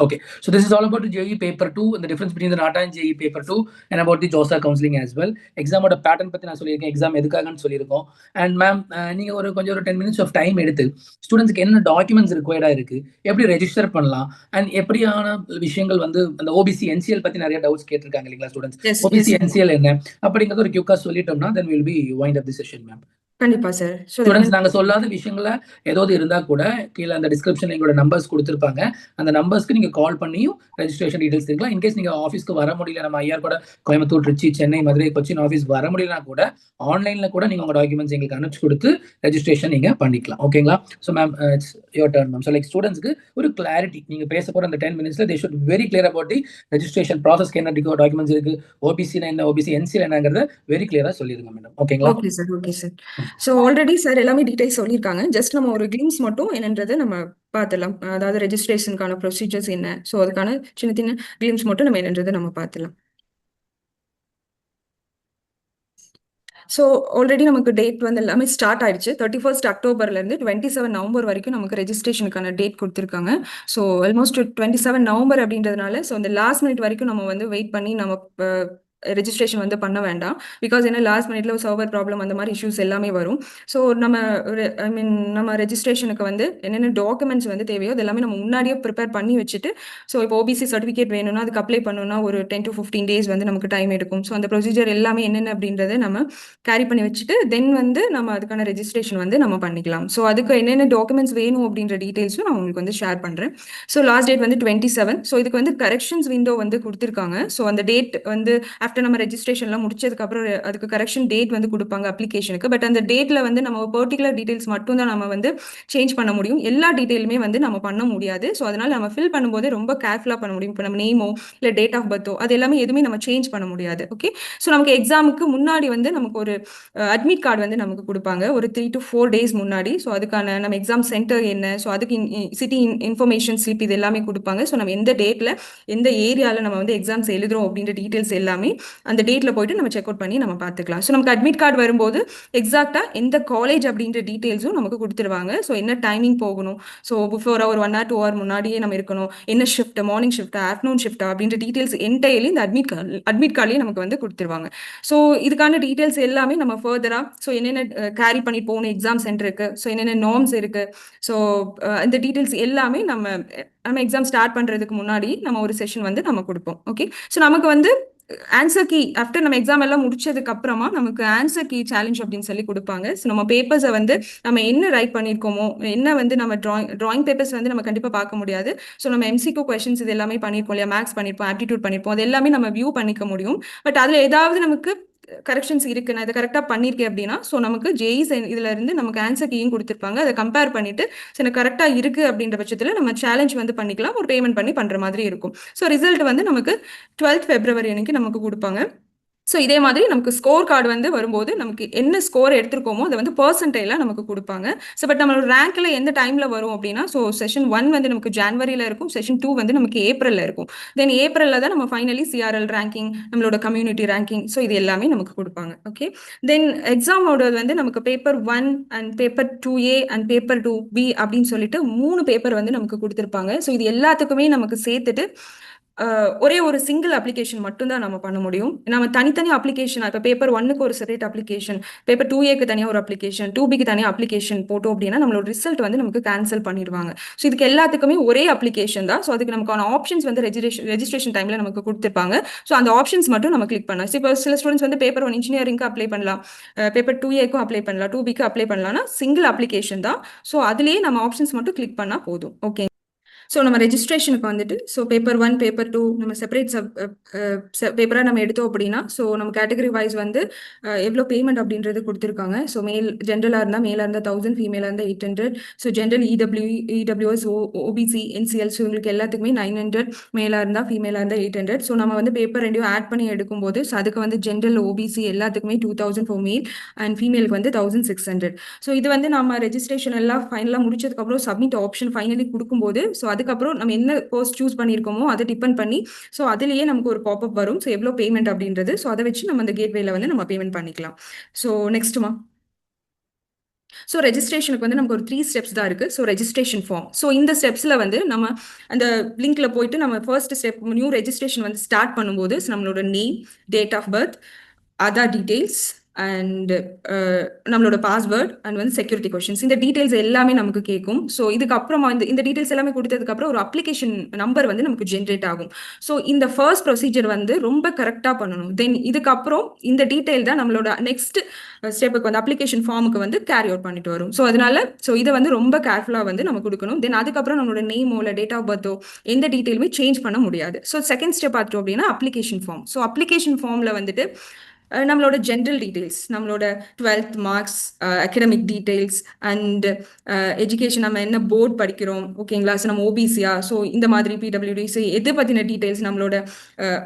Okay, so this is all about the JEE paper 2 and the difference between the NATA and JEE paper 2 and about the JOSA counseling as well. Exam oda pattern பத்தி நான் சொல்லியிருக்கேன், exam எதுக்காகன்னு சொல்லியிருக்கோம். And ma'am நீங்க கொஞ்சம் ஒரு 10 minutes of time எடுத்து ஸ்டூடெண்ட்ஸ்க்கு என்ன டாக்குமெண்ட்ஸ் ரிக்வயர்டா இருக்கு, எப்படி ரெஜிஸ்டர் பண்ணலாம், அண்ட் எப்படியான விஷயங்கள் வந்து அந்த ஓபிசி என்சிஎல் பத்தி நிறைய டவுட்ஸ் கேட்டிருக்காங்க இல்லைங்களா ஸ்டூடெண்ட்ஸ். ஓபிசி என்சிஎல் என்ன அப்படிங்கிறது ஒரு கியூக்கா சொல்லிட்டோம்னா then we will be wind up the session, ma'am. கண்டிப்பா சார். ஸ்டூடெண்ட்ஸ் நாங்க சொல்லாத விஷயங்கள ஏதாவது இருந்தா கூட கீழே அந்த டிஸ்கிரிப்ஷன்ல எங்களோட நம்பர்ஸ் கொடுத்துருப்பாங்க. அந்த நம்பர்ஸ்க்கு நீங்க கால் பண்ணியும் ரெஜிஸ்ட்ரேஷன் டீடைல்ஸ் தெரிஞ்சுக்கலாம். இன்கேஸ் நீங்க ஆஃபீஸ்க்கு வர முடியல, நம்ம ஐஆர் கூட கோயம்புத்தூர், திருச்சி, சென்னை, மதுரை, கொச்சின் ஆஃபீஸ் வர முடியலனா கூட ஆன்லைன்ல கூட நீங்க உங்க டாக்குமெண்ட்ஸ் எங்களுக்கு அனுப்பிச்சு கொடுத்து ரெஜிஸ்ட்ரேஷன் நீங்க பண்ணிக்கலாம். ஓகேங்களா? So ma'am it's your turn ma'am. So like ஸ்டூடெண்ட்ஸ்க்கு ஒரு கிளாரிட்டி, நீங்க பேச போற அந்த 10 minutes they should very clear about the registration ப்ராசஸ்க்கு என்ன டாக்குமெண்ட்ஸ் இருக்கு, ஓபிசினா என்ன, ஓபிசி என்சிஎல் என்னங்கிறத வெரி கிளியரா சொல்லிருங்க மேடம். ஓகேங்களா? Okay sir. Okay sir. So already sir எல்லாமே டீடைல்ஸ் சொல்லியிருக்காங்க. ஜஸ்ட் நம்ம ஒரு கிளிம்ஸ் மட்டும் என்னன்றதை நம்ம பார்த்துலாம். அதாவது ரெஜிஸ்ட்ரேஷனுக்கான ப்ரொசீஜர்ஸ் என்ன, ஸோ அதுக்கான சின்ன சின்ன கிளிம்ஸ் மட்டும் நம்ம என்னன்றதை நம்ம பார்த்துலாம். ஸோ ஆல்ரெடி நமக்கு டேட் வந்து எல்லாமே ஸ்டார்ட் ஆயிடுச்சு. 31st அக்டோபர்லேருந்து 27 நவம்பர் வரைக்கும் நமக்கு ரெஜிஸ்ட்ரேஷனுக்கான டேட் கொடுத்துருக்காங்க. ஸோ ஆல்மோஸ்ட் 27 நவம்பர் அப்படின்றதுனால ஸோ இந்த லாஸ்ட் மினிட் வரைக்கும் நம்ம வந்து வெயிட் பண்ணி நம்ம ரெஜிஸ்ட்ரேஷன் வந்து பண்ண வேண்டாம். பிகாஸ் ஏன்னா லாஸ்ட் மினிட்ல சர்வர் ப்ராப்ளம் அந்த மாதிரி இஷ்யூஸ் எல்லாமே வரும். ஸோ நம்ம ரெஜிஸ்ட்ரேஷனுக்கு வந்து என்னென்ன டாக்குமெண்ட்ஸ் வந்து தேவையோ அது எல்லாமே நம்ம முன்னாடியே ப்ரிப்பேர் பண்ணி வச்சுட்டு, ஸோ இப்போ ஓபிசி சர்டிஃபிகேட் வேணும்னா அதுக்கு அப்ளை பண்ணணும்னா ஒரு 10 to 15 days வந்து நமக்கு டைம் எடுக்கும். ஸோ அந்த ப்ரொசீஜர் எல்லாமே என்னென்ன அப்படின்றத நம்ம கேரி பண்ணி வச்சுட்டு தென் வந்து நம்ம அதுக்கான ரெஜிஸ்ட்ரேஷன் வந்து நம்ம பண்ணிக்கலாம். ஸோ அதுக்கு என்னென்ன டாக்குமெண்ட்ஸ் வேணும் அப்படின்ற டீட்டெயில்ஸும் நான் உங்களுக்கு வந்து ஷேர் பண்ணுறேன். ஸோ லாஸ்ட் டேட் வந்து 27. ஸோ இதுக்கு வந்து கரெக்ஷன்ஸ் விண்டோ வந்து கொடுத்துருக்காங்க. ஸோ அந்த டேட் வந்து ஆஃப்டர் நம்ம ரெஜிஸ்ட்ரேஷன்லாம் முடிச்சதுக்கப்புறம் அதுக்கு கரெக்ஷன் டேட் வந்து கொடுப்பாங்க அப்ளிகேஷனுக்கு. பட் அந்த டேட்டில் வந்து நம்ம பர்டிகுலர் டீட்டெயில்ஸ் மட்டும் தான் நம்ம வந்து சேஞ்ச் பண்ண முடியும். எல்லா டீட்டெயிலுமே வந்து நம்ம பண்ண முடியாது. ஸோ அதனால நம்ம ஃபில் பண்ணும்போது ரொம்ப கேர்ஃபுல்லாக பண்ண முடியும். இப்போ நம்ம நேமோ இல்லை டேட் ஆஃப் பர்த்தோ அது எல்லாமே எதுவுமே நம்ம சேஞ்ச் பண்ண முடியாது. ஓகே, ஸோ நமக்கு எக்ஸாமுக்கு முன்னாடி வந்து நமக்கு ஒரு அட்மிட் கார்டு வந்து நமக்கு கொடுப்பாங்க ஒரு 3 to 4 days முன்னாடி. ஸோ அதுக்கான நம்ம எக்ஸாம் சென்டர் என்ன, ஸோ அதுக்கு சிட்டி இன்ஃபர்மேஷன் ஸ்லிப் இது எல்லாமே கொடுப்பாங்க. ஸோ நம்ம எந்த டேட்டில் எந்த ஏரியாவில் நம்ம வந்து எக்ஸாம்ஸ் எழுதுறோம் அப்படின்ற டீட்டெயில்ஸ் எல்லாமே அந்த டேட்டில் போயிட்டு நம்ம செக் அவுட் பண்ணி நம்ம பார்த்துக்கலாம். ஸோ நமக்கு அட்மிட் கார்டு வரும்போது எக்ஸாக்டாக எந்த காலேஜ் அப்படின்ற டீட்டெயில்ஸும் நமக்கு கொடுத்துருவாங்க. ஸோ என்ன டைமிங் போகணும், ஸோ பிஃபோராக ஒரு 1 hour 2 hour முன்னாடியே நம்ம இருக்கணும், என்ன ஷிஃப்ட், மார்னிங் ஷிஃப்ட்டா ஆஃப்டர்நூன் ஷிஃப்ட்டா அப்படின்ற டீட்டெயில்ஸ் என்டையர்லி இந்த அட்மிட் கார்ட்லேயே நமக்கு வந்து கொடுத்துருவாங்க. ஸோ இதுக்கான டீட்டெயில்ஸ் எல்லாமே நம்ம ஃபர்தராக ஸோ என்னென்ன கேரி பண்ணி போகணும் எக்ஸாம் சென்டருக்கு, ஸோ என்னென்ன நார்ம்ஸ் இருக்குது, ஸோ இந்த டீட்டெயில்ஸ் எல்லாமே நம்ம எக்ஸாம் ஸ்டார்ட் பண்ணுறதுக்கு முன்னாடி நம்ம ஒரு செஷன் வந்து நம்ம கொடுப்போம். ஓகே, ஸோ நமக்கு வந்து ஆன்சர் கீ ஆஃப்டர் நம்ம எக்ஸாம் எல்லாம் முடிச்சதுக்கு அப்புறமா நமக்கு ஆன்சர் கீ சேலஞ்ச் அப்படின்னு சொல்லி கொடுப்பாங்க. ஸோ நம்ம பேப்பர்ஸை வந்து நம்ம என்ன ரைட் பண்ணியிருக்கோமோ, என்ன வந்து நம்ம ட்ராயிங் பேப்பர்ஸ் வந்து நம்ம கண்டிப்பாக பார்க்க முடியாது. ஸோ நம்ம எம்சிக்யூ கொஸ்டின்ஸ் இது எல்லாமே பண்ணியிருக்கோம் இல்லையா, மேக்ஸ் பண்ணியிருப்போம், ஆப்டிடியூட் பண்ணியிருப்போம், அது எல்லாமே நம்ம வியூ பண்ணிக்க முடியும். பட் அதில் ஏதாவது நமக்கு கரெக்ஷன்ஸ் இருக்கு, நான் இதை கரெக்டாக பண்ணியிருக்கேன் அப்படின்னா ஸோ நமக்கு ஜேஇ இதுல இருந்து நமக்கு ஆன்சர் கீயும் கொடுத்துருப்பாங்க. அதை கம்பேர் பண்ணிட்டு எனக்கு கரெக்டாக இருக்கு அப்படின்ற பட்சத்தில் நம்ம சேலஞ்ச் வந்து பண்ணிக்கலாம், ஒரு பேமெண்ட் பண்ணி பண்ற மாதிரி இருக்கும். ஸோ ரிசல்ட் வந்து நமக்கு 12th February அன்னைக்கு நமக்கு கொடுப்பாங்க. ஸோ இதே மாதிரி நமக்கு ஸ்கோர் கார்டு வந்து வரும்போது நமக்கு என்ன ஸ்கோர் எடுத்திருக்கோமோ அதை வந்து பர்சன்டேஜில் நமக்கு கொடுப்பாங்க. ஸோ பட் நம்மளோட ரேங்க்ல எந்த டைமில் வரும் அப்படின்னா, ஸோ செஷன் 1 வந்து நமக்கு ஜான்வரியில் இருக்கும், செஷன் 2 வந்து நமக்கு ஏப்ரலில் இருக்கும். தென் ஏப்ரலில் தான் நம்ம ஃபைனலி சிஆர்எல் ரேங்கிங், நம்மளோட கம்யூனிட்டி ரேங்கிங், ஸோ இது எல்லாமே நமக்கு கொடுப்பாங்க. ஓகே, தென் எக்ஸாமோட வந்து நமக்கு paper 1 and paper 2A and paper 2B அப்படின்னு சொல்லிட்டு 3 பேப்பர் வந்து நமக்கு கொடுத்துருப்பாங்க. ஸோ இது எல்லாத்துக்குமே நமக்கு சேர்த்துட்டு ஒரே ஒரு சிங்கிள் அப்ளிகேஷன் மட்டும்தான் நம்ம பண்ண முடியும். நம்ம தனித்தனி அப்ளிகேஷன், இப்போ பேப்பர் 1க்கு ஒரு செப்பரேட் அப்ளிகேஷன், பேப்பர் 2Aக்கு தனியாக ஒரு அப்ளிகேஷன், 2Bக்கு தனியாக அப்ளிகேஷன் போட்டோம் அப்படின்னா நம்மளோட ரிசல்ட் வந்து நமக்கு கேன்சல் பண்ணிடுவாங்க. ஸோ இதுக்கு எல்லாத்துக்குமே ஒரே அப்ளிகேஷன் தான். ஸோ அதுக்கு நமக்கான ஆப்ஷன்ஸ் வந்து ரெஜிஸ்ட்ரேஷன் டைமில் நமக்கு கொடுத்துருப்பாங்க. ஸோ அந்த ஆப்ஷன்ஸ் மட்டும் நம்ம கிளிக் பண்ணலாம். ஸோ இப்போ சில ஸ்டூடெண்ட்ஸ் வந்து பேப்பர் 1 இன்ஜினியரிங்க்கு அப்ளை பண்ணலாம், பேப்பர் 2Aக்கும் அப்ளை பண்ணலாம், 2Bக்கு அப்ளை பண்ணலாம்னா சிங்கிள் அப்ளிகேஷன் தான். ஸோ அதுலேயே நம்ம ஆப்ஷன்ஸ் மட்டும் கிளிக் பண்ணால் போதும். ஓகே, ஸோ நம்ம ரெஜிஸ்ட்ரேஷனுக்கு வந்துட்டு ஸோ பேப்பர் 1 பேப்பர் 2 நம்ம செப்பரேட் பேப்பராக நம்ம எடுத்தோம் அப்படின்னா, ஸோ நம்ம கேட்டகரி வைஸ் வந்து எவ்வளோ பேமெண்ட் அப்படின்றது கொடுத்துருக்காங்க. ஸோ மேல் ஜென்ரலாக இருந்தால் மேலாக இருந்தால் 1000, ஃபீமேலாக இருந்தால் 800. So general EWS, OBC, NCL, so இவங்களுக்கு எல்லாத்துக்குமே 900, மேலாக இருந்தால் ஃபீமேலாக இருந்தால் 800. ஸோ நம்ம வந்து பேப்பர் ரெண்டையும் ஆட் பண்ணி எடுக்கும்போது ஸோ அதுக்கு வந்து ஜென்ரல், ஓபிசி எல்லாத்துக்குமே 2000 ஃபார் மேல் அண்ட் ஃபீமேலுக்கு வந்து 1600. ஸோ இது வந்து நம்ம ரெஜிஸ்ட்ரேஷன் எல்லாம் ஃபைனலாக முடிச்சதுக்கப்புறம் சப்மிட் ஆப்ஷன் ஃபைனலி கொடுக்கும்போது ஸோ அதுக்கப்புறம் நம்ம என்ன கோர்ஸ் சூஸ் பண்ணியிருக்கோமோ அதை டிபெண்ட் பண்ணி ஸோ அதுலேயே நமக்கு ஒரு பாப்அப் வரும். ஸோ எவ்வளோ பேமெண்ட் அப்படின்றது, ஸோ அதை வச்சு நம்ம அந்த கேட்வேல வந்து நம்ம பேமெண்ட் பண்ணிக்கலாம். ஸோ நெக்ஸ்ட்டுமா, ஸோ ரெஜிஸ்ட்ரேஷனுக்கு வந்து நமக்கு ஒரு 3 ஸ்டெப்ஸ் தான் இருக்குது. ஸோ ரெஜிஸ்ட்ரேஷன் ஃபார்ம், ஸோ இந்த ஸ்டெப்ஸில் வந்து நம்ம அந்த லிங்க்ல போயிட்டு நம்ம ஃபர்ஸ்ட் ஸ்டெப் நியூ ரெஜிஸ்ட்ரேஷன் வந்து ஸ்டார்ட் பண்ணும்போது நம்மளோட name, date of birth, Aadhaar details and நம்மளோட பாஸ்வேர்ட் அண்ட் வந்து செக்யூரிட்டி கொஸ்டின்ஸ், இந்த டீட்டெயில்ஸ் எல்லாமே நமக்கு கேட்கும். ஸோ இதுக்கப்புறமா இந்த டீட்டெயில்ஸ் எல்லாமே கொடுத்ததுக்கப்புறம் ஒரு அப்ளிகேஷன் நம்பர் வந்து நமக்கு ஜென்ரேட் ஆகும். ஸோ இந்த ஃபர்ஸ்ட் ப்ரொசீஜர் வந்து ரொம்ப கரெக்டாக பண்ணணும். தென் இதுக்கப்புறம் இந்த டீட்டெயில் தான் நம்மளோட நெக்ஸ்ட் ஸ்டெப்புக்கு வந்து அப்ளிகேஷன் ஃபார்முக்கு வந்து கேரி அவுட் பண்ணிட்டு வரும். ஸோ அதனால ஸோ இதை வந்து ரொம்ப கேர்ஃபுல்லாக வந்து நம்ம கொடுக்கணும். தென் அதுக்கப்புறம் நம்மளோட நேமோ இல்லை டேட் ஆஃப் பர்த்தோ எந்த டீட்டெயிலுமே சேஞ்ச் பண்ண முடியாது. ஸோ செகண்ட் ஸ்டெப் பார்த்தோம் அப்படின்னா அப்ளிகேஷன் ஃபார்ம். ஸோ அப்ளிகேஷன் ஃபார்மில் வந்துட்டு நம்மளோட ஜென்ரல் டீட்டெயில்ஸ், நம்மளோட 12th marks, academic details and education, நம்ம என்ன போர்ட் படிக்கிறோம், ஓகேங்களா, ஸோ நம்ம ஓபிசியா, ஸோ இந்த மாதிரி பிடபிள்யூடி, ஸோ எது பற்றின டீட்டெயில்ஸ், நம்மளோட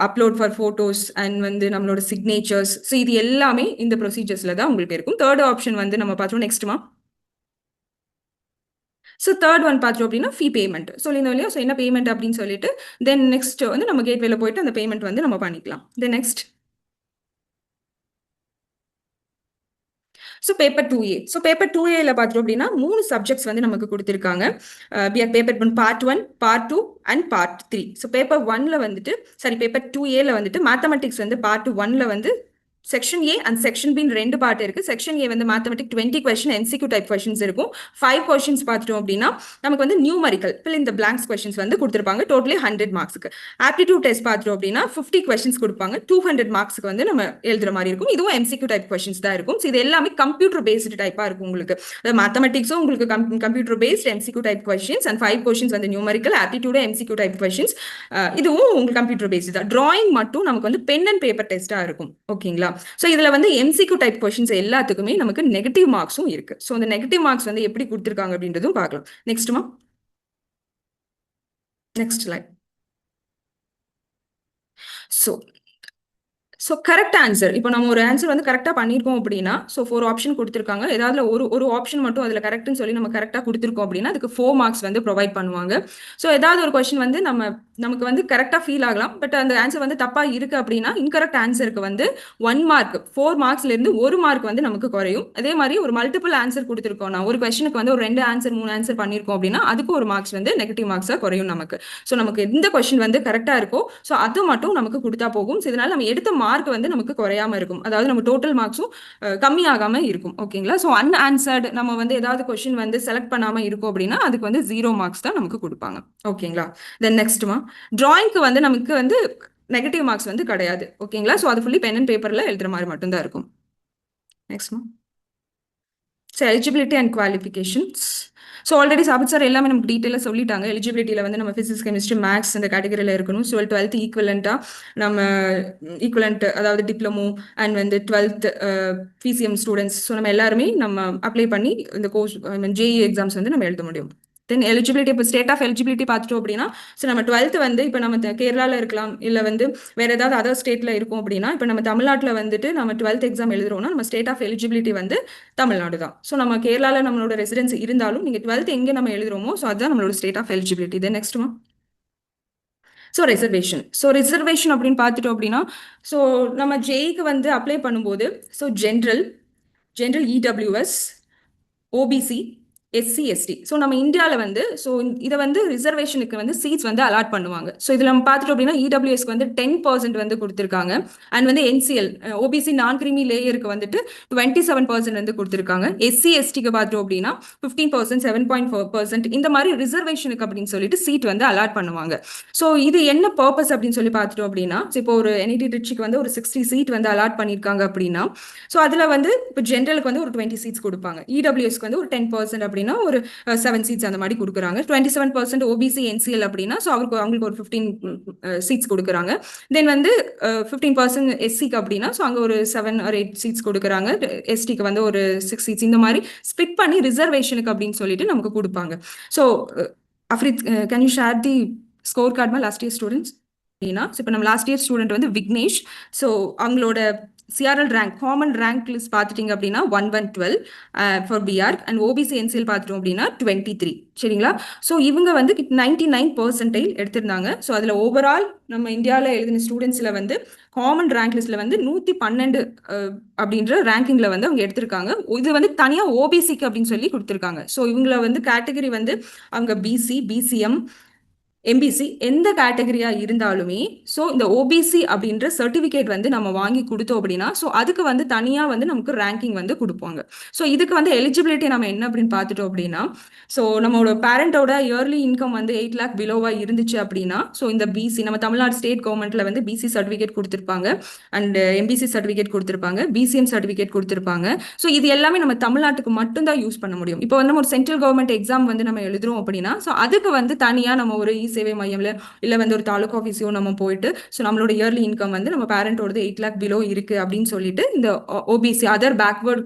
அப்லோட் ஃபார் ஃபோட்டோஸ் அண்ட் வந்து நம்மளோட சிக்னேச்சர்ஸ், ஸோ இது எல்லாமே இந்த ப்ரொசீஜர்ஸில் தான் உங்களுக்கு இருக்கும். தேர்ட் ஆப்ஷன் வந்து நம்ம பார்த்தோம். நெக்ஸ்ட்மா, ஸோ தேர்ட் ஒன் பார்த்தோம் அப்படின்னா ஃபீ பேமெண்ட் சொல்லியிருந்தோம் இல்லையா. ஸோ என்ன பேமெண்ட் அப்படின்னு சொல்லிட்டு தென் நெக்ஸ்ட் வந்து நம்ம கேட்வேல போயிட்டு அந்த பேமெண்ட் வந்து நம்ம பண்ணிக்கலாம். Then next, so paper 2A. So paper 2Aல பார்த்தோம் அப்படின்னா 3 சப்ஜெக்ட்ஸ் வந்து நமக்கு கொடுத்துருக்காங்க. பேப்பர் 1 பார்ட் 1, பார்ட் 2 அண்ட் பார்ட் 3. ஸோ பேப்பர் 1ல வந்துட்டு பேப்பர் 2Aல வந்துட்டு மேத்தமெட்டிக்ஸ் வந்து பார்ட் 1ல வந்து section A and section B ரெண்டு பார்ட் இருக்கு. செக்ஷன் ஏ வந்து mathematic 20 question MCQ type questions இருக்கும். 5 கொஸ்டின்ஸ் பார்த்துட்டோம் அப்படின்னா நமக்கு வந்து நியூமரிக்கல் ஃபில் இந்த பிளாங்க்ஸ் கொஸ்டின்ஸ் வந்து கொடுத்துருப்பாங்க. டோட்டலி 100 மார்க்ஸ்க்கு. ஆப்டிடியூட் டெஸ்ட் பார்த்துட்டோம் அப்படின்னா 50 கொஸ்டின்ஸ் கொடுப்பாங்க. 200 மார்க்ஸ்க்கு வந்து நம்ம எழுதுற மாதிரி இருக்கும். இதுவும் எம்சிக்யூ டைப் கொஸ்டின்ஸ் தான் இருக்கும். ஸோ இது எல்லாமே கம்ப்யூட்டர் பேஸ்டு டைப்பாக இருக்கும் உங்களுக்கு. மேத்தமெட்டிக்ஸும் உங்களுக்கு computer based MCQ type questions and 5 questions வந்து numerical, aptitude MCQ type questions. இதுவும் உங்களுக்கு கம்ப்யூட்டர் பேஸ்டு தான். டிராயிங் மட்டும் நமக்கு வந்து பென் அண்ட் பேப்பர் டெஸ்ட்டாக இருக்கும். ஓகேங்களா. ஸோ இதில் வந்து எம்சிக்யூ டைப் கொஸ்டின்ஸ் எல்லாத்துக்குமே நமக்கு நெகட்டிவ் மார்க்ஸும் இருக்கு. ஸோ அந்த நெகட்டிவ் மார்க்ஸ் வந்து எப்படி கொடுத்துருக்காங்க அப்படின்றதும் பார்க்கலாம். நெக்ஸ்ட்மா, next line. So correct answer, இப்போ நம்ம ஒரு ஆன்சர் வந்து கரெக்டாக பண்ணியிருக்கோம் அப்படின்னா ஸோ 4 ஆப்ஷன் கொடுத்துருக்காங்க. ஏதாவது ஒரு ஆப்ஷன் மட்டும் அதில் கரெக்ட்னு சொல்லி நம்ம கரெக்டாக கொடுத்துருக்கோம் அப்படின்னா அதுக்கு 4 மார்க்ஸ் வந்து ப்ரொவைட் பண்ணுவாங்க. ஸோ ஏதாவது ஒரு கொஸ்டின் வந்து நமக்கு வந்து கரெக்டாக ஃபீல் ஆகலாம், பட் அந்த ஆன்சர் வந்து தப்பாக இருக்குது அப்படின்னா இன்கரெக்ட் ஆன்சருக்கு வந்து 1 மார்க், 4 மார்க்ஸ்லேருந்து 1 மார்க் வந்து நமக்கு குறையும். அதே மாதிரி ஒரு மல்டிபிள் ஆன்சர் கொடுத்துருக்கோம், நான் ஒரு கொஸ்டினுக்கு வந்து ஒரு 2 ஆன்சர் 3 ஆன்சர் பண்ணியிருக்கோம் அப்படின்னா அதுக்கு ஒரு மார்க்ஸ் வந்து நெகட்டிவ் மார்க்ஸாக குறையும் நமக்கு. ஸோ நமக்கு எந்த கொஸ்டின் வந்து கரெக்டாக இருக்கோ ஸோ அது மட்டும் நமக்கு கொடுத்தா போகும். ஸோ இதனால நம்ம எடுத்த மார்க் வந்து நமக்கு குறையாம இருக்கும். அதாவது நம்ம டோட்டல் மார்க்ஸும் கம்மியாகாம இருக்கும். ஓகேங்களா. ஸோ அன்ஆன்சர்டு நம்ம வந்து ஏதாவது கொஸ்டின் வந்து செலக்ட் பண்ணாம இருக்கும் அப்படின்னா அதுக்கு வந்து 0 மார்க்ஸ் தான் நமக்கு கொடுப்பாங்க. ஓகேங்களா. தென் நெக்ஸ்ட்மா, டிராயிங்க்கு வந்து நமக்கு வந்து நெகட்டிவ் மார்க்ஸ் வந்து கிடையாது. ஓகேங்களா. ஸோ அது ஃபுல்லி பென் அண்ட் பேப்பர்ல எழுதுற மாதிரி மட்டும்தான் இருக்கும். நெக்ஸ்ட்மா, so eligibility and qualifications. So already Sabith sir எல்லாமே நமக்கு டீட்டெயிலாக சொல்லிட்டாங்க. எலிஜிபிலிட்டியில் வந்து நம்ம ஃபிசிக்ஸ், கெமிஸ்ட்ரி, மேக்ஸ் இந்த கேட்டகரியில் இருக்கணும். ஸோ 12th ஈக்குவலண்ட்டாக நம்ம ஈக்குவலண்ட் அதாவது டிப்ளமோ அண்ட் வந்து 12th பிசிஎம் ஸ்டூடெண்ட்ஸ் ஸோ நம்ம எல்லாருமே நம்ம அப்ளை பண்ணி இந்த கோர்ஸ் ஜேஇ எக்ஸாம்ஸ் வந்து நம்ம எழுத முடியும். தென் எலிஜிபிலிட்டி இப்போ ஸ்டேட் ஆஃப் எலிஜிபிலிட்டி பார்த்துட்டோம் அப்படின்னா, ஸோ நம்ம 12th வந்து இப்போ நம்ம கேரளாவில் இருக்கலாம், இல்லை வந்து வேற ஏதாவது அதர் ஸ்டேட்ல இருக்கும் அப்படின்னா, இப்போ நம்ம தமிழ்நாட்டில் வந்துட்டு நம்ம 12th எக்ஸாம் எழுதுறோம்னா நம்ம ஸ்டேட் ஆஃப் எலிஜிபிலிட்டி வந்து தமிழ்நாடு தான். ஸோ நம்ம கேரளாவில் நம்மளோட ரெசிடென்ஸ் இருந்தாலும் நீங்கள் 12th எங்கே நம்ம எழுதுறோமோ ஸோ அதுதான் நம்மளோட ஸ்டேட் ஆஃப் எலிஜிபிலிட்டி. தென் நெக்ஸ்ட்மா ரிசர்வேஷன் அப்படின்னு பார்த்துட்டோம் அப்படின்னா, ஸோ நம்ம ஜேஇக்கு வந்து அப்ளை பண்ணும்போது so general EWS, OBC, SC, ST. So நம்ம இந்தியாவில் வந்து ஸோ இதை வந்து ரிசர்வேஷனுக்கு வந்து சீட்ஸ் வந்து அலாட் பண்ணுவாங்க. ஸோ இதில் நம்ம பார்த்துட்டோம் அப்படின்னா இடபிள்யூஎஸ்க்கு வந்து 10% வந்து கொடுத்துருக்காங்க. அண்ட் வந்து என்சிஎல் ஓபிசி நான் கிரீமி லேயருக்கு வந்துட்டு 27% வந்து கொடுத்துருக்காங்க. எஸ்சி எஸ்டிக்கு பார்த்தோம் அப்படின்னா 15%, 7.4% இந்த மாதிரி ரிசர்வேஷனுக்கு அப்படின்னு சொல்லிட்டு சீட் வந்து அலாட் பண்ணுவாங்க. ஸோ இது என்ன பர்பஸ் அப்படின்னு சொல்லி பார்த்துட்டோம் அப்படின்னா, இப்போ ஒரு என்ஐடி ட்ரிச்சிக்கு வந்து ஒரு 60 சீட் வந்து அலாட் பண்ணியிருக்காங்க அப்படின்னா, ஸோ அதில் வந்து இப்போ ஜென்ரலுக்கு வந்து ஒரு 20 சீட்ஸ் கொடுப்பாங்க, இடபிள்யூஎஸ்க்கு வந்து ஒரு 10% அப்படின்னா ஒரு 7 சீட்ஸ் அந்த மாதிரி கொடுக்குறாங்க. 27% ஓபிசி என்சிஎல் அப்படின்னா ஸோ அவங்களுக்கு ஒரு 15 சீட்ஸ் கொடுக்குறாங்க. தென் வந்து 15% எஸ்சிக்கு அப்படின்னா ஸோ அங்கே ஒரு 7 or 8 சீட்ஸ் கொடுக்குறாங்க. எஸ்டிக்கு வந்து ஒரு 6 சீட்ஸ் இந்த மாதிரி ஸ்பிட் பண்ணி ரிசர்வேஷனுக்கு அப்படின்னு சொல்லிட்டு நமக்கு கொடுப்பாங்க. So Afrith, can you share the score card last year students அப்படின்னா, இப்போ நம்ம லாஸ்ட் இயர் ஸ்டூடெண்ட் வந்து விக்னேஷ். ஸோ அவங்களோட CRL rank common rank list பார்த்துட்டிங்க அப்படின்னா 1112 for PR and OBC NCL பார்த்துட்டோம் அப்படின்னா 23. சரிங்களா? ஸோ இவங்க வந்து 99% எடுத்திருந்தாங்க. ஸோ அதில் ஓவரால் நம்ம இந்தியாவில் எழுதின ஸ்டூடெண்ட்ஸில் வந்து காமன் ரேங்க் லிஸ்ட்டில் வந்து 112 அப்படின்ற ரேங்கிங்கில் வந்து அவங்க எடுத்திருக்காங்க. இது வந்து தனியாக ஓபிசிக்கு அப்படின்னு சொல்லி கொடுத்துருக்காங்க. ஸோ இவங்கள வந்து கேட்டகரி வந்து அவங்க பிசி, பிசிஎம், எம்பிசி எந்த கேட்டகரியா இருந்தாலுமே ஸோ இந்த ஓபிசி அப்படின்ற சர்டிஃபிகேட் வந்து நம்ம வாங்கி கொடுத்தோம் அப்படின்னா ஸோ அதுக்கு வந்து தனியாக வந்து நமக்கு ரேங்கிங் வந்து கொடுப்பாங்க. ஸோ இதுக்கு வந்து எலிஜிபிலிட்டி நம்ம என்ன அப்படின்னு பார்த்துட்டோம் அப்படின்னா, ஸோ நம்மளோட பேரண்டோட இயர்லி இன்கம் வந்து 8 lakh பிலோவா இருந்துச்சு அப்படின்னா ஸோ இந்த பிசி நம்ம தமிழ்நாடு ஸ்டேட் கவர்மெண்ட்ல வந்து பிசி சர்டிஃபிகேட் கொடுத்துருப்பாங்க, அண்ட் எம்பிசி சர்டிஃபிகேட் கொடுத்துருப்பாங்க, பிசிஎம் சர்டிஃபிகேட் கொடுத்துருப்பாங்க. ஸோ இது எல்லாமே நம்ம தமிழ்நாட்டுக்கு மட்டும்தான் யூஸ் பண்ண முடியும். இப்போ வந்து நம்ம ஒரு சென்ட்ரல் கவர்மெண்ட் எக்ஸாம் வந்து நம்ம எழுதுறோம் அப்படின்னா ஸோ அதுக்கு வந்து தனியாக நம்ம ஒரு சேவை மையம்ல இல்லை வந்து ஒரு தாலுகா ஆஃபீஸையோ நம்ம போயிட்டு ஸோ நம்மளோட இயர்லி இன்கம் வந்து நம்ம பேரண்டோடது 8 lakh பிலோ இருக்கு அப்படின்னு சொல்லிட்டு இந்த ஓபிசி அதர் பேக்வர்ட்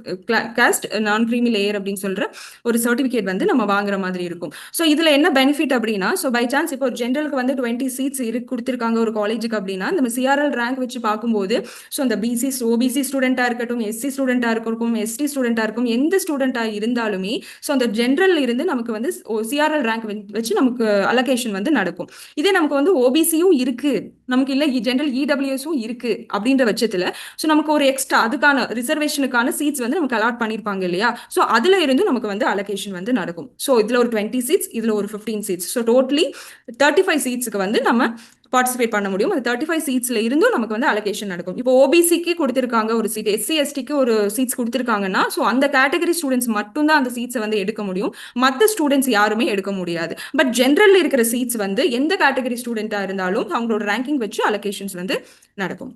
காஸ்ட் நான் கிரீமி லேயர் அப்படின்னு சொல்ற ஒரு சர்டிஃபிகேட் வந்து நம்ம வாங்குற மாதிரி இருக்கும். ஸோ இதுல என்ன பெனிஃபிட் அப்படின்னா, ஸோ பை சான்ஸ் இப்போ ஜென்ரலுக்கு வந்து 20 சீட்ஸ் கொடுத்துருக்காங்க ஒரு காலேஜுக்கு அப்படின்னா நம்ம சிஆர்எல் ரேங்க் வச்சு பார்க்கும்போது ஸோ அந்த பிசி ஓபிசி ஸ்டூடெண்டா இருக்கட்டும், எஸ்சி ஸ்டூடெண்டா இருக்கட்டும், எஸ்டி ஸ்டூடெண்டா இருக்கும், எந்த ஸ்டூடெண்டா இருந்தாலுமே ஸோ அந்த ஜென்ரல் இருந்து நமக்கு வந்து சிஆர்எல் ரேங்க் வச்சு நமக்கு அலோகேஷன் வந்து நடக்கும். இதே நமக்கு வந்து ஓபிசியும் இருக்கு, நமக்கு இல்லை ஜென்ரல் இடபிள்யூஎஸும் இருக்கு அப்படின்ற பட்சத்தில் ஸோ நமக்கு ஒரு எக்ஸ்ட்ரா அதுக்கான ரிசர்வேஷனுக்கான சீட்ஸ் வந்து நமக்கு அலாட் பண்ணியிருப்பாங்க இல்லையா? ஸோ அதுல இருந்து நமக்கு வந்து அலோகேஷன் வந்து நடக்கும். ஸோ இதுல ஒரு 20 சீட்ஸ், இதுல ஒரு 15 சீட்ஸ், ஸோ டோட்டலி 35 சீட்ஸ்க்கு வந்து நம்ம பார்ட்டிசிபேட் பண்ண முடியும். அந்த 35 சீட்ஸ்ல இருந்தும் நமக்கு வந்து அலோகேஷன் நடக்கும். இப்போ ஓபிசிக்கு கொடுத்திருக்காங்க ஒரு சீட், எஸ்சி எஸ்டிக்கு ஒரு சீட்ஸ் கொடுத்திருக்காங்கன்னா ஸோ அந்த கேட்டகரி ஸ்டூடெண்ட்ஸ் மட்டும்தான் அந்த சீட்ஸை வந்து எடுக்க முடியும், மற்ற ஸ்டூடெண்ட்ஸ் யாருமே எடுக்க முடியாது. பட் ஜென்ரல் இருக்கிற சீட்ஸ் வந்து எந்த கேட்டகரி ஸ்டூடெண்டா இருந்தாலும் அவங்களோட ரேங்கிங் வச்சு அலோகேஷன்ஸ் வந்து நடக்கும்.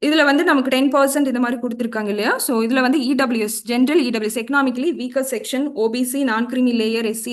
இதுல வந்து நமக்கு 10% இந்த மாதிரி கொடுத்துருக்காங்க இல்லையா? ஸோ இதுல வந்து EWS general EWS economically weaker section, OBC non creamy layer, SC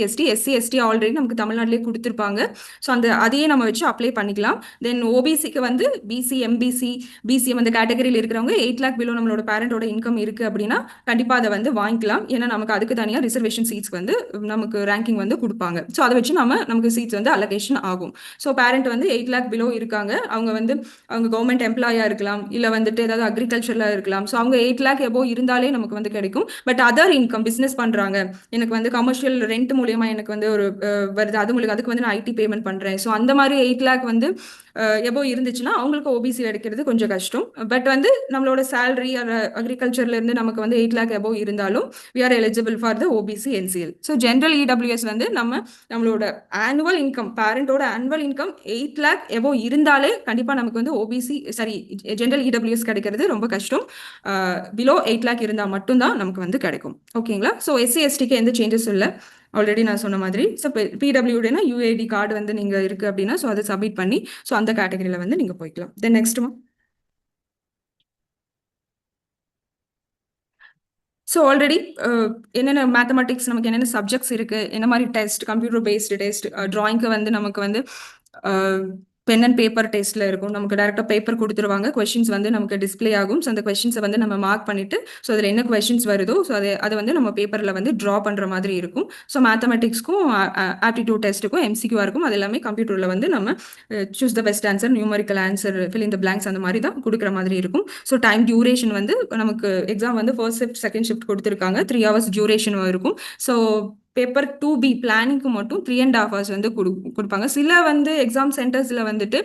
ST already நமக்கு தமிழ்நாட்டிலே கொடுத்துருப்பாங்க. ஸோ அந்த அதையே நம்ம வச்சு அப்ளை பண்ணிக்கலாம். தென் ஓபிசிக்கு வந்து பிசி, எம்பிசி, பிசிஎம் அந்த கேட்டகரியில் இருக்கிறவங்க 8 lakh பிலோ நம்மளோட பேரண்டோட இன்கம் இருக்கு அப்படின்னா கண்டிப்பா அதை வந்து வாங்கிக்கலாம். ஏன்னா நமக்கு அதுக்கு தனியாக ரிசர்வேஷன் சீட்ஸ் வந்து நமக்கு ரேங்கிங் வந்து கொடுப்பாங்க. ஸோ அதை வச்சு நமக்கு சீட்ஸ் வந்து அலோகேஷன் ஆகும். ஸோ பேரண்ட் வந்து 8 lakh பிலோ இருக்காங்க, அவங்க கவர்மெண்ட் எம்ப்ளாயா இருக்கலாம், இல்லை வந்துட்டு ஏதாவது அக்ரிகல்ச்சர்ல இருக்கலாம். ஸோ அவங்க 8 lakh எபோவ் இருந்தாலே நமக்கு வந்து கிடைக்கும். பட் அதர் இன்கம் பிஸ்னஸ் பண்றாங்க, எனக்கு வந்து கமர்ஷியல் ரெண்ட் மூலியமா எனக்கு வந்து ஒரு வருது, அது மூலியம் அதுக்கு வந்து நான் ஐடி பேமெண்ட் பண்றேன். ஸோ அந்த மாதிரி 8 lakh வந்து எபோவ் இருந்துச்சுன்னா அவங்களுக்கு ஓபிசி எடுக்கிறது கொஞ்சம் கஷ்டம். பட் வந்து நம்மளோட சேலரி அக்ரிகல்ச்சர்ல இருந்து நமக்கு வந்து 8 lakh எபோவ் இருந்தாலும் we are eligible for the OBC NCL. So general EWS வந்து நம்மளோட ஆனுவல் இன்கம் பேரண்டோட ஆனுவல் இன்கம் 8 lakh எபோவ் இருந்தாலே கண்டிப்பா நமக்கு வந்து ஓபிசி ஜென்ரல் இடபிள்யூஎஸ் கிடைக்கிறது ரொம்ப கஷ்டம். பிலோ 8 lakh இருந்தா மட்டும்தான் நமக்கு வந்து கிடைக்கும். ஓகேங்களா? ஸோ எஸ்சி எஸ்டிக்கு எந்த சேஞ்சஸ் இல்லை, ஆல்ரெடி நான் சொன்ன மாதிரி. ஸோ பிடபிள்யூடினா யூஏடி கார்டு வந்து நீங்க இருக்கு அப்படின்னா ஸோ அதை சப்மிட் பண்ணி ஸோ அந்த கேட்டகரியில வந்து நீங்க போய்க்கலாம். தென் நெக்ஸ்ட் ஸோ ஆல்ரெடி என்னென்ன மேத்தமெட்டிக்ஸ் நமக்கு என்னென்ன சப்ஜெக்ட்ஸ் இருக்கு, என்ன மாதிரி டெஸ்ட், கம்ப்யூட்டர் பேஸ்டு டெஸ்ட், டிராயிங்க்கு வந்து நமக்கு வந்து பென் அண்ட் பேப்பர் டெஸ்ட்ல இருக்கும். நமக்கு டேரக்டா பேப்பர் குடுத்துருவாங்க. கொஸ்டின்ஸ் வந்து நமக்கு டிஸ்ப்ளே ஆகும். ஸோ அந்த கொஸ்டின்ஸ வந்து நம்ம மார்க் பண்ணிட்டு, ஸோ அதுல என்ன கொஸ்டின்ஸ் வருதோ, ஸோ அத வந்து நம்ம பேப்பர்ல வந்து ட்ரா பண்ற மாதிரி இருக்கும். ஸோ மேத்தமேட்டிக்ஸ்க்கும் ஆப்டிடியூட் டெஸ்ட்டுக்கும் எம்சிக்யூவா இருக்கும். அது எல்லாமே கம்ப்யூட்டர்ல வந்து நம்ம choose the best answer, numerical answer, fill in the blanks அந்த மாதிரி தான் குடுக்குற மாதிரி இருக்கும். ஸோ டைம் டியூரேஷன் வந்து நமக்கு எக்ஸாம் வந்து ஃபர்ஸ்ட் ஷிஃப்ட், செகண்ட் ஷிஃப்ட் குடுத்துருக்காங்க. 3 ஹவர்ஸ் டியூரேஷன் இருக்கும். ஸோ பேப்பர் 2B பிளானிங்க்கு மட்டும் 3.5 ஹவர்ஸ் வந்து குடுப்பாங்க. சில வந்து எக்ஸாம் சென்டர்ஸ்ல வந்துட்டு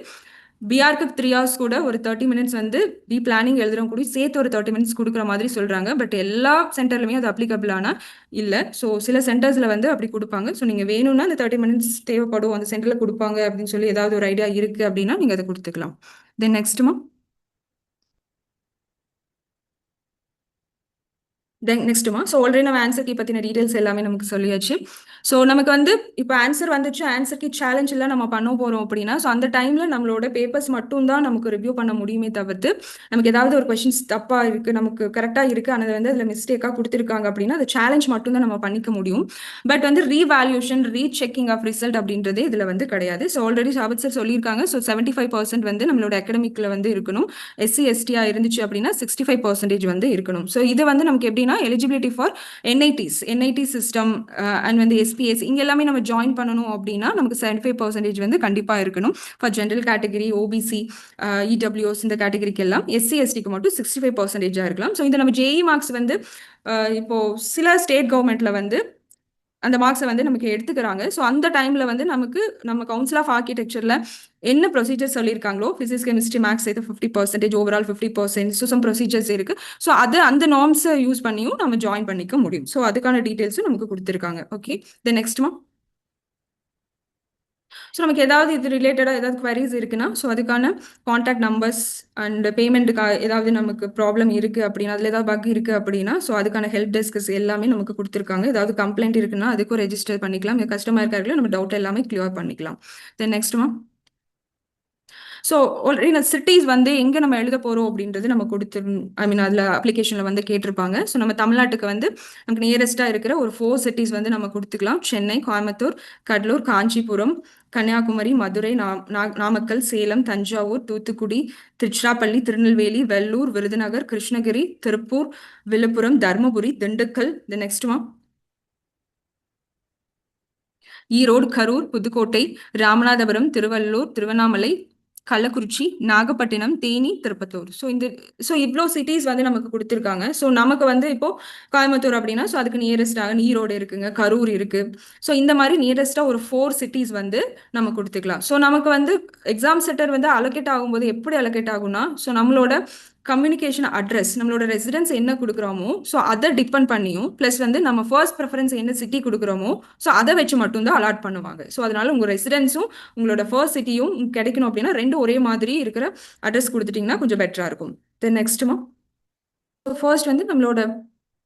பிஆர்க்கு 3 ஹவர்ஸ் கூட ஒரு 30 மினிட்ஸ் வந்து பி பிளானிங் எழுதுறவங்க கூட சேர்த்து ஒரு 30 மினிட்ஸ் கொடுக்குற மாதிரி சொல்றாங்க. பட் எல்லா சென்டர்லுமே அது அப்ளிகபிள் ஆனா இல்லை. ஸோ சில சென்டர்ஸ்ல வந்து அப்படி கொடுப்பாங்க. ஸோ நீங்க வேணும்னா அந்த 30 மினிட்ஸ் தேவைப்படும், அந்த சென்டர்ல கொடுப்பாங்க அப்படின்னு சொல்லி ஏதாவது ஒரு ஐடியா இருக்கு அப்படின்னா நீங்க அதை கொடுத்துக்கலாம். தென் நெக்ஸ்ட்மா நெக்ஸ்ட்டுமா. ஸோ ஆல்ரெடி நம்ம ஆன்சர் கீ பற்றின டீட்டெயில்ஸ் எல்லாமே நமக்கு சொல்லியாச்சு. ஸோ நமக்கு வந்து இப்போ ஆன்சர் வந்துச்சு, ஆன்சர் கீ சேலஞ்ச் எல்லாம் நம்ம பண்ண போகிறோம் அப்படின்னா, ஸோ அந்த டைமில் நம்மளோட பேப்பர்ஸ் மட்டும் தான் நமக்கு ரிவ்யூ பண்ண முடியுமே தவிர்த்து, நமக்கு ஏதாவது ஒரு கொஷின்ஸ் தப்பாக இருக்குது, நமக்கு கரெக்டாக இருக்குது, ஆனால் வந்து அதில் மிஸ்டேக்காக கொடுத்துருக்காங்க அப்படின்னா அது சேலஞ்ச் மட்டும் தான் நம்ம பண்ணிக்க முடியும். பட் வந்து ரீவேல்யூஷன், ரீசெக்கிங் ஆஃப் ரிசல்ட் அப்படின்றதே இதில் வந்து கிடையாது. ஸோ ஆல்ரெடி ஷாபத் சார் சொல்லியிருக்காங்க. ஸோ 75% வந்து நம்மளோட அகடமிக்கில் வந்து இருக்கணும். எஸ்சி எஸ்டியா இருந்துச்சு அப்படின்னா 65% வந்து இருக்கணும். ஸோ இது வந்து நமக்கு எப்படின்னா eligibility for NIT system and வந்து எஸ்பிஎஸ் இங்கே எல்லாமே நம்ம ஜாயின் பண்ணணும் அப்படின்னா நமக்கு 75% வந்து கண்டிப்பாக இருக்கணும். For general category, OBC, EWS இந்த கேட்டகரிக்கு எல்லாம். எஸ்சி எஸ்டிக்கு மட்டும் 65% இருக்கலாம். ஸோ இந்த நம்ம ஜேஇ மார்க்ஸ் வந்து இப்போ சில ஸ்டேட் கவர்மெண்ட்ல வந்து அந்த மார்க்ஸை வந்து நமக்கு எடுத்துக்கிறாங்க. ஸோ அந்த டைம்ல வந்து நமக்கு நம்ம கவுன்சில் ஆஃப் ஆர்கிடெக்சர்ல என்ன ப்ரொசீஜர் சொல்லியிருக்காங்களோ, பிசிக்ஸ், கெமிஸ்ட்ரி, மேக்ஸ் சேர்த்து 50%, ஓவரால் 50%, ஸோ சம் ப்ரொசீஜர்ஸ் இருக்கு. ஸோ அது அந்த நார்ம்ஸை யூஸ் பண்ணியும் நம்ம ஜாயின் பண்ணிக்க முடியும். ஸோ அதுக்கான டீட்டெயில்ஸும் நமக்கு கொடுத்துருக்காங்க. ஓகே, தென் நெக்ஸ்ட்மா. ஸோ நமக்கு ஏதாவது இது ரிலேட்டடாக ஏதாவது குவரிஸ் இருக்குன்னா, ஸோ அதுக்கான காண்டாக்ட் நம்பர்ஸ் அண்ட் பேமெண்ட்டுக்கு ஏதாவது நமக்கு ப்ராப்ளம் இருக்குது அப்படின்னா, அதில் ஏதாவது பக் இருக்குது அப்படின்னா, ஸோ அதுக்கான ஹெல்ப் டெஸ்க்ஸ் எல்லாமே நமக்கு கொடுத்துருக்காங்க. ஏதாவது கம்ப்ளைண்ட் இருக்குன்னா அதுக்கும் ரெஜிஸ்டர் பண்ணிக்கலாம். கஸ்டமர் இருக்கார்கள் நம்ம டவுட் எல்லாமே கிளியர் பண்ணிக்கலாம். தென் நெக்ஸ்ட்மா. ஸோ ஆல்ரெடி நான் சிட்டிஸ் வந்து எங்கே நம்ம எழுத போகிறோம் அப்படின்றது நம்ம அதில் அப்ளிகேஷனில் வந்து கேட்டிருப்பாங்க. ஸோ நம்ம தமிழ்நாட்டுக்கு வந்து நமக்கு நியரஸ்ட்டாக இருக்கிற ஒரு 4 சிட்டிஸ் வந்து நம்ம கொடுத்துக்கலாம். சென்னை, கோயம்புத்தூர், கடலூர், காஞ்சிபுரம், கன்னியாகுமரி, மதுரை, நாமக்கல், சேலம், தஞ்சாவூர், தூத்துக்குடி, திருச்சிராப்பள்ளி, திருநெல்வேலி, வெள்ளூர், விருதுநகர், கிருஷ்ணகிரி, திருப்பூர், விழுப்புரம், தருமபுரி, திண்டுக்கல். தி நெக்ஸ்ட்மா. ஈரோடு, கரூர், புதுக்கோட்டை, ராமநாதபுரம், திருவள்ளூர், திருவண்ணாமலை, கள்ளக்குறிச்சி, நாகப்பட்டினம், தேனி, திருப்பத்தூர். ஸோ இவ்வளோ சிட்டிஸ் வந்து நமக்கு கொடுத்துருக்காங்க. ஸோ நமக்கு வந்து இப்போ கோயம்புத்தூர் அப்படின்னா ஸோ அதுக்கு நியரஸ்டாக ஈரோடு இருக்குங்க, கரூர் இருக்கு. ஸோ இந்த மாதிரி நியரஸ்டாக ஒரு 4 சிட்டிஸ் வந்து நம்ம கொடுத்துக்கலாம். ஸோ நமக்கு வந்து எக்ஸாம் சென்டர் வந்து அலோகேட் ஆகும்போது எப்படி அலோகேட் ஆகும்னா, ஸோ நம்மளோட கம்யூனிகேஷன் அட்ரஸ், நம்மளோட ரெசிடென்ஸ் என்ன கொடுக்குறோமோ ஸோ அதை டிபெண்ட் பண்ணியும், ப்ளஸ் வந்து நம்ம ஃபர்ஸ்ட் ப்ரிஃபரன்ஸ் என்ன சிட்டி கொடுக்குறோமோ ஸோ அதை வச்சு மட்டும்தான் அலாட் பண்ணுவாங்க. ஸோ அதனால உங்கள் ரெசிடென்ஸும் உங்களோட ஃபர்ஸ்ட் சிட்டியும் கிடைக்கணும் அப்படின்னா ரெண்டும் ஒரே மாதிரி இருக்கிற அட்ரஸ் கொடுத்துட்டிங்கன்னா கொஞ்சம் பெட்டராக இருக்கும். தென் நெக்ஸ்ட்டுமா. ஃபர்ஸ்ட் வந்து நம்மளோட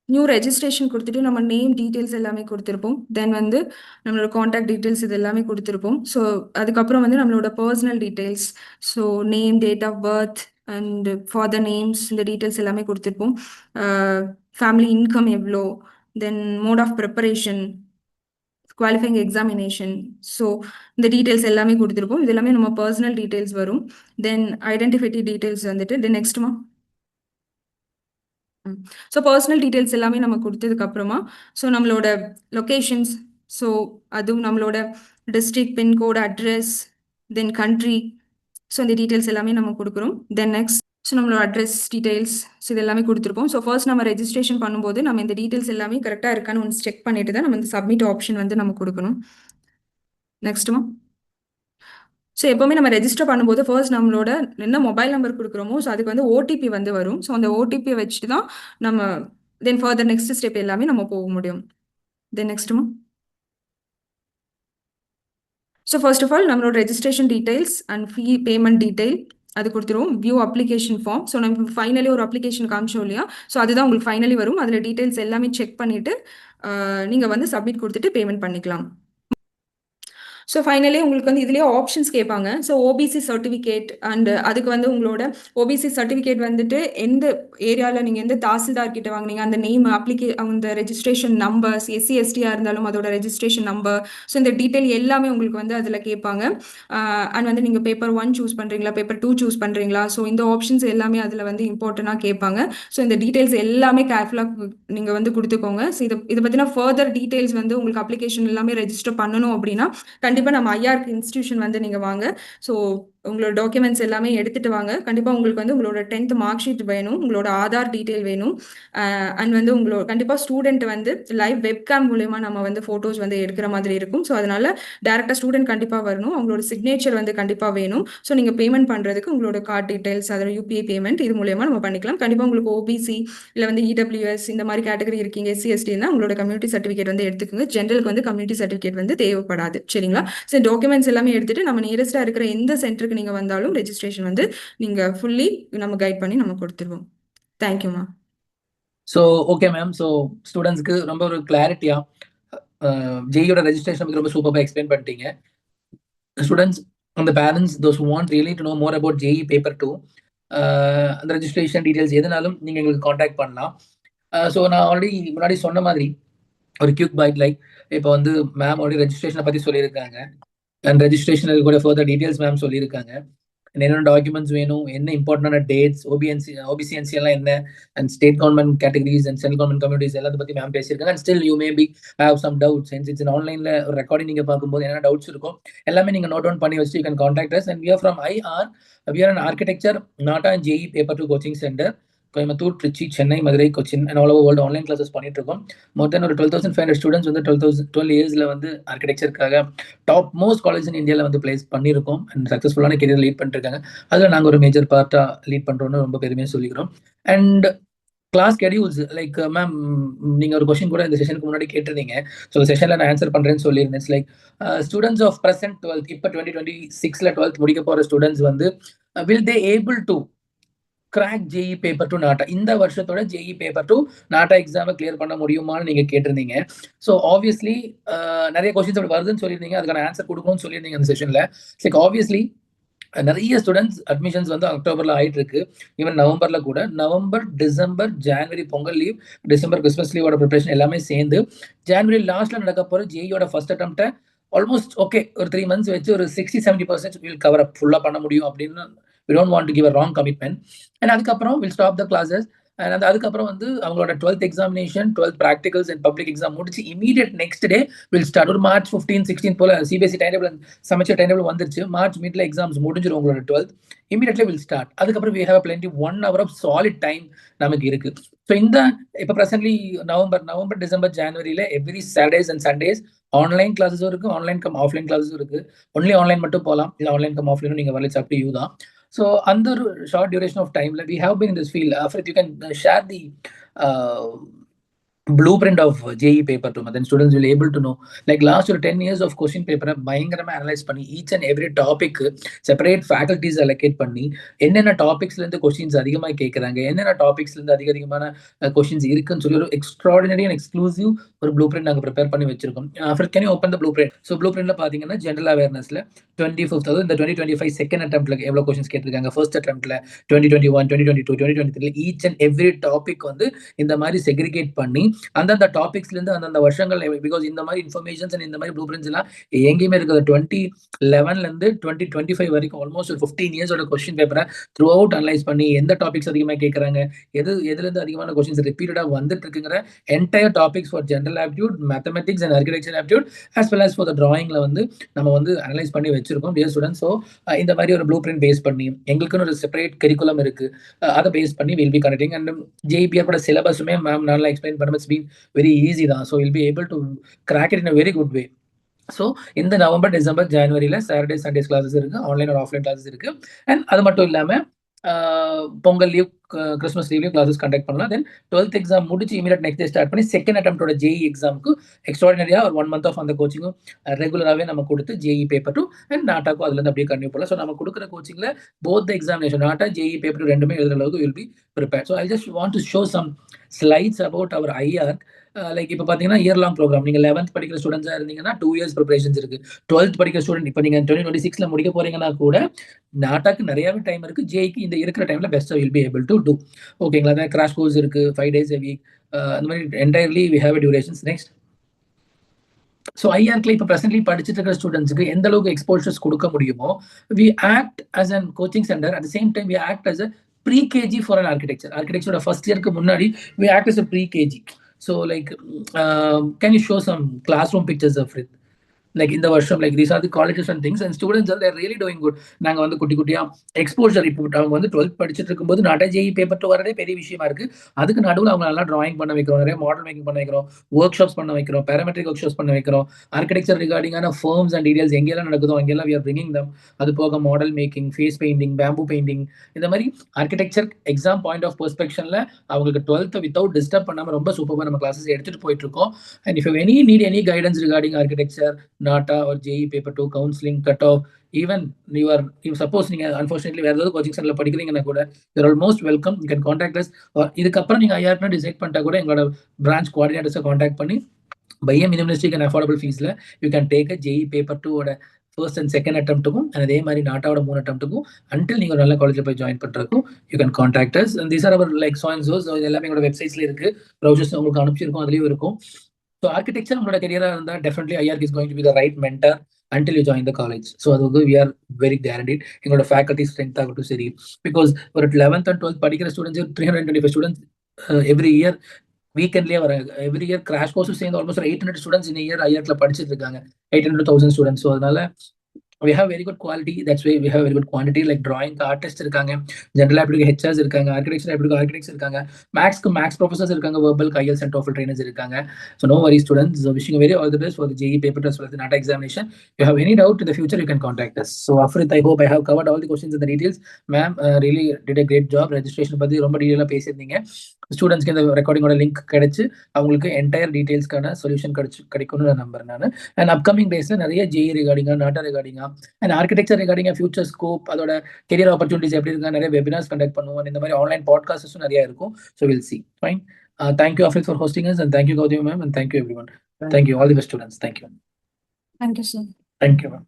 நியூ ரெஜிஸ்ட்ரேஷன் கொடுத்துட்டு நம்ம நேம் டீட்டெயில்ஸ் எல்லாமே கொடுத்துருப்போம். தென் வந்து நம்மளோட காண்டாக்ட் டீட்டெயில்ஸ் இது எல்லாமே கொடுத்துருப்போம். ஸோ அதுக்கப்புறம் வந்து நம்மளோட personal details, so name, date of birth and father names இந்த டீட்டெயில்ஸ் எல்லாமே கொடுத்துருப்போம். ஃபேமிலி இன்கம் எவ்வளோ, then mode of preparation, qualifying examination, so இந்த டீட்டெயில்ஸ் எல்லாமே கொடுத்துருப்போம். இது எல்லாமே நம்ம பர்சனல் டீட்டெயில்ஸ் வரும். தென் ஐடென்டிஃபிட்டி டீட்டெயில்ஸ் வந்துட்டு தென் நெக்ஸ்ட்மா. ஸோ பர்சனல் டீட்டெயில்ஸ் எல்லாமே நம்ம கொடுத்ததுக்கு அப்புறமா ஸோ நம்மளோட லொக்கேஷன்ஸ், ஸோ அதுவும் நம்மளோட டிஸ்ட்ரிக்ட், பின்கோட், அட்ரஸ், தென் கண்ட்ரி, ஸோ இந்த டீட்டெயில்ஸ் எல்லாமே நம்ம கொடுக்குறோம். தென் நெக்ஸ்ட் ஸோ நம்மளோட அட்ரஸ் டீட்டெயில்ஸ் ஸோ இது எல்லாமே கொடுத்துருப்போம். ஸோ ஃபர்ஸ்ட் நம்ம ரெஜிஸ்ட்ரேஷன் பண்ணும்போது நம்ம இந்த டீட்டெயில்ஸ் எல்லாமே கரெக்டாக இருக்கான்னு ஒன்று செக் பண்ணிட்டு தான் நம்ம இந்த சப்மிட் ஆப்ஷன் வந்து நம்ம கொடுக்கணும். நெக்ஸ்ட்டுமா. ஸோ எப்போவுமே நம்ம ரெஜிஸ்டர் பண்ணும்போது ஃபர்ஸ்ட் நம்மளோட என்ன மொபைல் நம்பர் கொடுக்குறோமோ ஸோ அதுக்கு வந்து ஓடிபி வந்து வரும். ஸோ அந்த ஓடிபியை வச்சுட்டு தான் நம்ம தென் ஃபர்தர் நெக்ஸ்ட் ஸ்டெப் எல்லாமே நம்ம போக முடியும். தென் நெக்ஸ்ட்டுமா. ஸோ ஃபர்ஸ்ட் ஆஃப் ஆல் நம்மளோட registration details and fee payment detail அது கொடுத்துருவோம். வியூ அப்ளிகேஷன் ஃபார்ம், ஸோ நம்ம ஃபைனலி ஒரு அப்ளிகேஷன் காமிச்சோம் இல்லையா, ஸோ அதுதான் உங்களுக்கு ஃபைனலி வரும். அதில் டீட்டெயில்ஸ் எல்லாமே செக் பண்ணிவிட்டு நீங்கள் வந்து சப்மிட் கொடுத்துட்டு பேமெண்ட் பண்ணிக்கலாம். ஸோ ஃபைனலி உங்களுக்கு வந்து இதுலேயே ஆப்ஷன்ஸ் கேட்பாங்க. ஸோ ஓபிசி சர்டிஃபிகேட் அண்ட் அதுக்கு வந்து உங்களோட ஓபிசி சர்டிஃபிகேட் வந்துட்டு எந்த ஏரியாவில் நீங்கள் எந்த தாசில்தார் கிட்ட வாங்குனீங்க, அந்த நேம் அந்த ரெஜிஸ்ட்ரேஷன் நம்பர்ஸ், எஸ்சி எஸ்டியாக இருந்தாலும் அதோட ரெஜிஸ்ட்ரேஷன் நம்பர், ஸோ இந்த டீட்டெயில் எல்லாமே உங்களுக்கு வந்து அதில் கேட்பாங்க. அண்ட் வந்து நீங்கள் பேப்பர் 1 சூஸ் பண்ணுறீங்களா, பேப்பர் 2 சூஸ் பண்ணுறீங்களா, ஸோ இந்த ஆப்ஷன்ஸ் எல்லாமே அதில் வந்து இம்பார்ட்டண்ட்டாக கேட்பாங்க. ஸோ இந்த டீட்டெயில்ஸ் எல்லாமே கேர்ஃபுல்லாக நீங்கள் வந்து கொடுத்துக்கோங்க. ஸோ இதை பற்றின ஃபர்தர் டீட்டெயில்ஸ் வந்து உங்களுக்கு அப்ளிகேஷன் எல்லாமே ரெஜிஸ்டர் பண்ணணும் அப்படின்னா கண்டிப்பாக நம்ம ஐஆர்க் இன்ஸ்டிடியூஷன் வந்து நீங்கள் வாங்க. ஸோ உங்களோட டாக்குமெண்ட்ஸ் எல்லாமே எடுத்துட்டு வாங்க. கண்டிப்பாக உங்களுக்கு வந்து உங்களோட 10th மார்க் ஷீட் வேணும், உங்களோட ஆதார் டீட்டெயில் வேணும், அண்ட் வந்து உங்களோட கண்டிப்பாக ஸ்டூடெண்ட் வந்து லைவ் வெப்கேம் மூலயமா நம்ம வந்து ஃபோட்டோஸ் வந்து எடுக்கிற மாதிரி இருக்கும். ஸோ அதனால டேரெக்டாக ஸ்டூடெண்ட் கண்டிப்பாக வரணும், அவங்களோட சிக்னேச்சர் வந்து கண்டிப்பாக வேணும். ஸோ நீங்கள் பேமெண்ட் பண்ணுறதுக்கு உங்களோட கார்டு டீட்டெயில்ஸ், அதில் யூபிஐ பேமெண்ட் இது மூலயமா நம்ம பண்ணிக்கலாம். கண்டிப்பாக உங்களுக்கு ஓபிசி இல்லை வந்து இடபிள்யூஎஸ் இந்த மாதிரி கேட்டகரி இருக்கீங்க, எஸ்சி எஸ்டினா உங்களோட கம்யூனிட்டி சர்டிஃபிகேட் வந்து எடுத்துக்கோங்க. ஜென்ரலுக்கு வந்து கம்யூனிட்டி சர்டிஃபிகேட் வந்து தேவைப்படாது. சரிங்களா? ஸோ டாக்குமெண்ட்ஸ் எல்லாமே எடுத்துட்டு நம்ம நியரஸ்டாக இருக்கிற எந்த சென்டருக்கு நீங்கள் வந்தாலும் ரெஜிஸ்ட்ரேஷன் வந்து நீங்கள் ஃபுல்லி நம்ம கைட் பண்ணி நம்ம கொடுத்துருவோம். தேங்க்யூமா. So okay ma'am. ஸோ ஸ்டூடெண்ட்ஸ்க்கு ரொம்ப ஒரு கிளாரிட்டியா ஜேயோட ரெஜிஸ்ட்ரேஷன் பற்றி ரொம்ப சூப்பராக எக்ஸ்பிளைன் பண்ணிட்டீங்க. ஸ்டூடெண்ட்ஸ் அந்த parents those who want really to know more about JEE paper 2 அந்த ரெஜிஸ்ட்ரேஷன் டீடைல்ஸ் எதுனாலும் நீங்கள் எங்களுக்கு காண்டாக்ட் பண்ணலாம். ஸோ நான் ஆல்ரெடி முன்னாடி சொன்ன மாதிரி ஒரு கியூக் பைட் லைக் இப்போ வந்து மேம் ஆல்ரெடி ரெஜிஸ்ட்ரேஷனை பற்றி சொல்லியிருக்காங்க அண்ட் ரெஜிஸ்ட்ரேஷனுக்கு கூட ஃபர்தர் டீடைல்ஸ் மேம் சொல்லியிருக்காங்க. என்னென்ன டாக்குமெண்ட்ஸ் வேணும், என்ன இம்பார்ட்டன்டான டேட்ஸ், ஓபிசிஎன்சி எல்லாம் என்ன, and state government categories and central government communities எல்லாத்தை பற்றி மேம் பேசியிருக்காங்க. And still you maybe have some doubts. And it's ஆன்லைனில் ஒரு ரெக்கார்டிங் நீங்கள் பார்க்கும்போது என்ன டவுட்ஸ் இருக்கும் எல்லாமே நீங்கள் நோட் டவுன் பண்ணி வச்சு you can contact us. And we are from IR, we are an architecture NATA and JEE paper 2 coaching centre, Coimbatore, Trichy, Chennai, Madurai, Cochin and all over world online classes பண்ணிட்டு இருக்கோம். மோர் தென் ஒரு 12,500 ஸ்டூடெண்ட்ஸ் வந்து 12 இயர்ஸ்ல வந்து ஆர்கிடெக்சருக்காக டாப் மோஸ்ட் காலேஜ் இன் இந்தியாவில் வந்து பிளேஸ் பண்ணியிருக்கோம் அண்ட் சக்ஸஸ்ஃபுல்லான கெரியர் லீட் பண்ணிருக்காங்க. அதில் நாங்கள் ஒரு மேஜர் பார்ட்டாக லீட் பண்ணுறோன்னு ரொம்ப பெருமையாக சொல்லிக்கிறோம். And class schedules like ma'am நீங்கள் ஒரு கொஸ்டின் கூட இந்த செஷனுக்கு முன்னாடி கேட்டிருந்தீங்க. ஸோ செஷனில் நான் ஆன்சர் பண்ணுறேன்னு சொல்லியிருந்தேன். Like students of present 12th இப்போ 2026 12th முடிக்க போகிற ஸ்டூடெண்ட்ஸ் வந்து will they able to crack JEE paper 2 NATA, இந்த வருஷத்தோட ஜேஇ பேப்பர் 2 நாட்டா எக்ஸாமை கிளியர் பண்ண முடியுமான்னு நீங்க கேட்டிருந்தீங்க. ஸோ ஆப்வியஸ்லி நிறைய கொஸ்டின்ஸ் அப்படி வருதுன்னு சொல்லியிருந்தீங்க, அதுக்கான ஆன்சர் கொடுக்கணும்னு சொல்லியிருந்தீங்க அந்த செஷன்ல. லைக் ஆப்வியஸ்லி நிறைய ஸ்டூடெண்ட்ஸ் அட்மிஷன்ஸ் வந்து அக்டோபர்ல ஆயிட்டு இருக்கு, ஈவன் நவம்பர்ல கூட. நவம்பர், டிசம்பர், ஜனவரி பொங்கல் லீவ், டிசம்பர் கிறிஸ்மஸ் லீவோட ப்ரிப்பரேஷன் எல்லாமே சேர்ந்து ஜனவரி லாஸ்ட்ல நடக்க போற ஜேஇயோட ஃபர்ஸ்ட் அட்டெம்ப்டை ஆல்மோஸ்ட் ஓகே ஒரு 3 months வச்சு ஒரு 60-70% வில் கவர் அப் ஃபுல்லா பண்ண முடியும் அப்படின்னு we don't want to give a wrong commitment. And அதுக்கப்புறம் we'll stop the classes. And அதுக்கப்புறம் வந்து அவங்களோட 12th examination, 12th practicals and public exam முடிச்சு immediate next day will start. ஒரு March 15, 16 போல சிபிஎஸ்சி டைம் டேபிள் சமைச்ச டைம் டேபிள் வந்துருச்சு. March மிட்ல exams முடிஞ்சிடும் உங்களோட 12th. immediately will start. அதுக்கப்புறம் we have plenty 1 hour of solid time நமக்கு இருக்கு. ஸோ இந்த இப்போ ப்ரெசென்ட்லி நவம்பர், டிசம்பர், ஜனவரியில every Saturdays and Sundays online கிளாஸஸும் இருக்கு, ஆன்லைன் கம் ஆஃப்லைன் கிளாஸஸும் இருக்கு. ஒன்லி ஆன்லைன் மட்டும் போகலாம், இல்லை ஆன்லைன் கம் ஆஃப்லைனும் நீங்கள் வரல, அப் டு யூ தான். So under short duration of time, like we have been in this field. After you can share the blueprint of JEE paper to me, then students will able to know. Like last 10 years of question paper பயங்கரமா analyze பண்ணி each and every topic separate faculties allocate பண்ணி என்னென்ன டாபிக்ஸ்ல இருந்து questions அதிகமா கேட்கறாங்க, என்னென்ன டாபிக்ஸ்ல இருந்து அதிகமான கொஸ்டின்ஸ் இருக்குன்னு சொல்லி ஒரு எக்ஸ்ட்ராடினரி அண்ட் எக்ஸ்க்ளூசிவ் ஒரு ப்ளூ பிரிண்ட் நாங்கள் ப்ரிப்பேர் பண்ணி வச்சிருக்கோம். After can you open the blue print. So blue பிரிண்ட்ல பாத்தீங்கன்னா ஜென்ரல் அவேர்னஸ்ல 25th, அதாவது இந்த 2025 செகண்ட் அட்டெம்ப்ட்ல எவ்வளவு கொஸ்டின்ஸ் கேட்டிருக்காங்க, ஃபர்ஸ்ட் அட்டெம்ப்ட்ல 2021, 2022, 2023 ஈச் அண்ட் எவ்ரி டாபிக் வந்து இந்த மாதிரி செக்ரிகேட் பண்ணி அந்தந்த டாபிக்ஸ்ல இருந்து அந்தந்த வருஷங்கள், பிகாஸ் இந்த மாதிரி இன்ஃபர்மேஷன்ஸ் அண்ட் இந்த மாதிரி ப்ளூ பிரிண்ட்ஸ் எல்லாம் எங்கேயுமே இருக்குது. 2011 இருந்து 2025 வரைக்கும் ஆல்மோஸ்ட் ஒரு 15 இயர்ஸோட கொஸ்டின் பேப்பரை த்ரூ அவுட் அனலைஸ் பண்ணி எந்த டாபிக்ஸ் அதிகமாக கேட்கறாங்க, எதுல இருந்து அதிகமான கொஸ்டின்ஸ் ரிப்பீட்டடா வந்துட்டு இருக்குங்கிற entire topics for general aptitude, mathematics and architecture aptitude as well as for the drawingல வந்து நம்ம வந்து அனலைஸ் பண்ணி வச்சிருக்கோம் டியர் ஸ்டூடெண்ட்ஸ். ஸோ இந்த மாதிரி ஒரு ப்ளூ பிரிண்ட் பேஸ் பண்ணி எங்களுக்குன்னு ஒரு செப்பரேட் கரிக்குலம் இருக்கு, அதை பேஸ் பண்ணி வில் பி கனெக்டிங். அண்ட் ஜேபிஆர் சிலபஸுமே மேம் நல்லா எக்ஸ்பிளைன் பண்ண இட்ஸ் பீன் very easy தான். So you'll be able to crack it in a very good way. So இந்த நவம்பர், டிசம்பர், ஜனவரியில சாட்டர்டே சண்டேஸ் கிளாஸஸ் இருக்கு, ஆன்லைன் ஒரு ஆஃப்லைன் கிளாஸஸ் இருக்கு. அண்ட் அது மட்டும் இல்லாம பொங்கல் லீவ், கிறிஸ்மஸ் லீவ்லையும் கிளாஸஸ் கண்டக்ட் பண்ணலாம். தென் 12th எக்ஸாம் முடிச்சு இமீடியட் நெக்ஸ்ட் டே ஸ்டார்ட் பண்ணி செகண்ட் அட்டெம்ப்டோட ஜேஇ எக்ஸாமுக்கு எக்ஸ்ட்ராடினரியா ஒரு 1 month ஆஃப் அந்த கோச்சிங்கும் ரெகுலராகவே நம்ம கொடுத்து ஜேஇ பேப்பர் 2 அண்ட் நாட்டாக்கும் அதுல இருந்து அப்படியே கண்டினியூ பண்ணலாம். ஸோ நம்ம கொடுக்குற கோச்சிங்ல both the examination NATA JEE paper 2 ரெண்டுமே எழுதுற அளவுக்கு will be prepare. So I just want to show some slides about our IR. Like இப்போ பார்த்தீங்கன்னா இயர் லாங் ப்ரோக்ராம். நீங்கள் 11th படிக்கிற ஸ்டூடெண்ட்ஸாக இருந்தீங்கன்னா 2 years ப்ரிப்பரேஷன்ஸ் இருக்கு. 12th படிக்கிற ஸ்டூடெண்ட் இப்போ நீங்கள் 2026ல முடிக்க போறீங்கன்னா கூட நாட்டாக்கு நிறையாவே டைம் இருக்கு. ஜேக்கு இந்த இருக்கிற டைம்ல பெஸ்ட்டாக will be able to do. ஓகேங்களா? அதான் கிராஷ் கோர்ஸ் இருக்கு, 5 days a week. அந்த மாதிரி entirely we have durations. Next, so ஐஆர்கில் இப்போ ப்ரெசென்ட்லி படிச்சுட்டு இருக்கிற ஸ்டூடெண்ட்ஸுக்கு எந்த அளவுக்கு எக்ஸ்போஷர்ஸ் கொடுக்க முடியுமோ, we act as an coaching centre. At the same time we act as a pre KG for an architecture. ஆர்கிடெக்சரோட ஃபர்ஸ்ட் இயருக்கு முன்னாடி we act as a pre KG. So like can you show some class room pictures of it? Like இந்த வருஷம் like these are the colleges and things and students are there really doing good. நாங்கள் வந்து குட்டி குட்டியா exposure இப்போ அவங்க வந்து 12th படிச்சுட்டு இருக்கும்போது நாட்டா ஜேஇ பேப்பர் 2 வரதே பெரிய விஷயமா இருக்கு. அதுக்கு நடுவில் அவங்க நல்லா டிராயிங் பண்ண வைக்கிறோம், நிறைய மாடல் மேக்கிங் பண்ண வைக்கிறோம், ஒர்க் ஷாப்ஸ் பண்ண வைக்கிறோம், பேராமெட்ரிக் ஒர்க் ஷாப்ஸ் பண்ண வைக்கிறோம், ஆர்கிடெக்சர் ரிகார்டிங்கான ஃபர்ம்ஸ் அண்ட் டீடைல்ஸ் எங்கெல்லாம் நடக்குதோ அங்கெல்லாம் வி ஆர் பிரிங்கிங் தம். அது போக model making, face painting, bamboo painting, இந்த மாதிரி ஆர்கிடெக்சர் எக்ஸாம் பாயிண்ட் ஆஃப் பெர்ஸ்பெக்ஷன்ல அவங்களுக்கு 12th வித்தவுட் டிஸ்டர்ப் பண்ணாம ரொம்ப சூப்பராக நம்ம கிளாஸஸ் எடுத்துட்டு போயிட்டு இருக்கோம். And if you need any guidance regarding architecture, NATA or JEE paper 2, counseling, cut off, even you suppose நீங்க unfortunately வேற ஏதாவது கோச்சிங் சென்டர்ல படிக்கிறீங்கன்னா கூட you're almost welcome. You can contact us. இதுக்கப்புறம் நீங்க ஐஆர்னா டிசைட் பண்ணிட்டா கூட எங்களோட பிரான்ச் கோஆர்டினேட்டர்ஸை கான்டாக்ட் பண்ணி by a minimalistic and affordable feesல you can take a JEE paper 2 ஓட first and second attemptக்கும் அதே மாதிரி நாட்டாவோட 3 attemptக்கும் until நீங்க ஒரு நல்ல காலேஜ்ல போய் ஜாயின் பண்றதுக்கும் you can contact us. And these are our like so and so. இது எல்லாமே எங்களோட வெப்சைட்ஸ்ல இருக்கு, ப்ரௌசர்ஸ் உங்களுக்கு அனுப்பிச்சிருக்கோம், அதுலயும் இருக்கும். ஸோ ஆர்கிடெக்சர் உங்களோட கெரியராக இருந்தால் டெஃபினெட்லி ஐஆர்கி is going to be the right mentor until you join the college. So அது வந்து வி ஆர் வெரி கேரண்டீட். எங்களோட ஃபேக்கல்டி ஸ்ட்ரென்த் ஆகட்டும் சரி, பிகாஸ் ஒரு 11th and 12th படிக்கிற ஸ்டூடெண்ட்ஸ் 325 ஸ்டூடெண்ட்ஸ் எவ்ரி இயர் வீக்கெண்ட்லேயே வராங்க. எவ்ரி இயர் கிராஷ் கோர்ஸும் சேர்ந்து ஆல்மோஸ்ட் 800 ஸ்டூடெண்ட்ஸ் இந்த இயர் ஐஆர்ல படிச்சுட்டு இருக்காங்க, 800,000 ஸ்டூடெண்ட்ஸ். ஸோ அதனால we have very good quality. That's why we have very good quantity. Like drawing artists இருக்காங்க, general aptitude HRs இருக்காங்க, architecture aptitude architects இருக்காங்க, max professors இருக்காங்க, verbal IELTS and TOEFL trainers இருக்காங்க. So no worries students. So wishing you very all the best for the JEE paper as well as the NATA examination. If you have any doubt in the future, you can contact us. So Afrit, I hope I have covered all the questions and the details. Ma'am really did a great job. Registration பத்தி ரொம்ப டீடைலா பேசியிருந்தீங்க. ஸ்டூடெண்ட்ஸ்க்கு இந்த ரெக்கார்டிங்கோட link கிடைச்சு அவங்களுக்கு entire டீடைல்ஸ்க்கான solution கிடைக்கும்னு நான் நம்புறேன் நான். அண்ட் அப்கமிங் டேஸ்ல நிறைய JEE ரிகார்டிங்கா, நாட்டா ரிகார்டிங்கா and architecture regarding future scope, அதோட கெரியர் ஆப்பர்ச்சுனிட்டிஸ் எப்படி இருக்கா, நிறைய வெபினார்ஸ் கண்டக்ட் பண்ணுவோம். இந்த மாதிரி ஆன்லைன் பாட்காஸ்டும் நிறைய இருக்கும். So will see. Fine. Thank you Afrit for hosting us, and thank you Gautami ma'am, and thank you everyone. Thank you all the best students. Thank you. Thank you sir. Thank you ma'am.